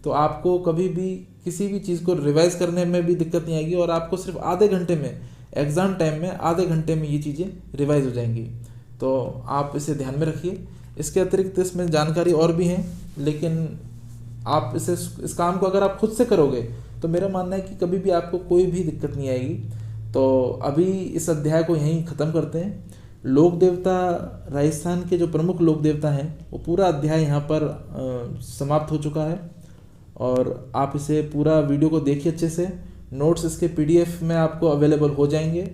A: तो आपको कभी भी किसी भी चीज़ को रिवाइज करने में भी दिक्कत नहीं आएगी, और आपको सिर्फ आधे घंटे में, एग्ज़ाम टाइम में आधे घंटे में ये चीज़ें रिवाइज हो जाएंगी। तो आप इसे ध्यान में रखिए। इसके अतिरिक्त इसमें जानकारी और भी हैं, लेकिन आप इस काम को अगर आप खुद से करोगे तो मेरा मानना है कि कभी भी आपको कोई भी दिक्कत नहीं आएगी। तो अभी इस अध्याय को यहीं ख़त्म करते हैं। लोक देवता, राजस्थान के जो प्रमुख लोक देवता हैं, वो पूरा अध्याय यहाँ पर समाप्त हो चुका है। और आप इसे पूरा वीडियो को देखिए अच्छे से। नोट्स इसके PDF में आपको अवेलेबल हो जाएंगे,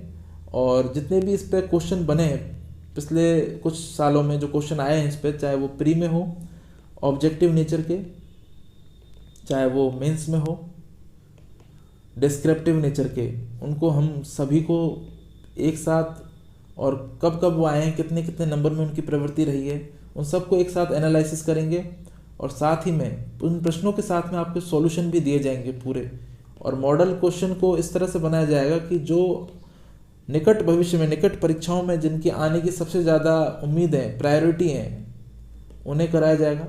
A: और जितने भी इस पर क्वेश्चन बने हैं पिछले कुछ सालों में, जो क्वेश्चन आए हैं इस पर, चाहे वो प्री में हो, ऑब्जेक्टिव नेचर के, चाहे वो मेंस में हो, डिस्क्रिप्टिव नेचर के, उनको हम सभी को एक साथ, और कब कब वो आए हैं, कितने कितने नंबर में उनकी प्रवृत्ति रही है, उन सबको एक साथ एनालिसिस करेंगे। और साथ ही में उन प्रश्नों के साथ में आपके सॉल्यूशन भी दिए जाएंगे पूरे। और मॉडल क्वेश्चन को इस तरह से बनाया जाएगा कि जो निकट भविष्य में, निकट परीक्षाओं में जिनकी आने की सबसे ज़्यादा उम्मीद है, प्रायोरिटी हैं, उन्हें कराया जाएगा।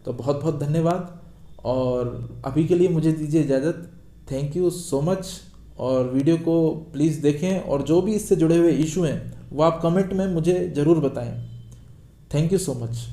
A: तो बहुत बहुत धन्यवाद, और अभी के लिए मुझे दीजिए इजाज़त। Thank you so much. और वीडियो को प्लीज़ देखें, और जो भी इससे जुड़े हुए इशू हैं वो आप कमेंट में मुझे ज़रूर बताएं। Thank you so much.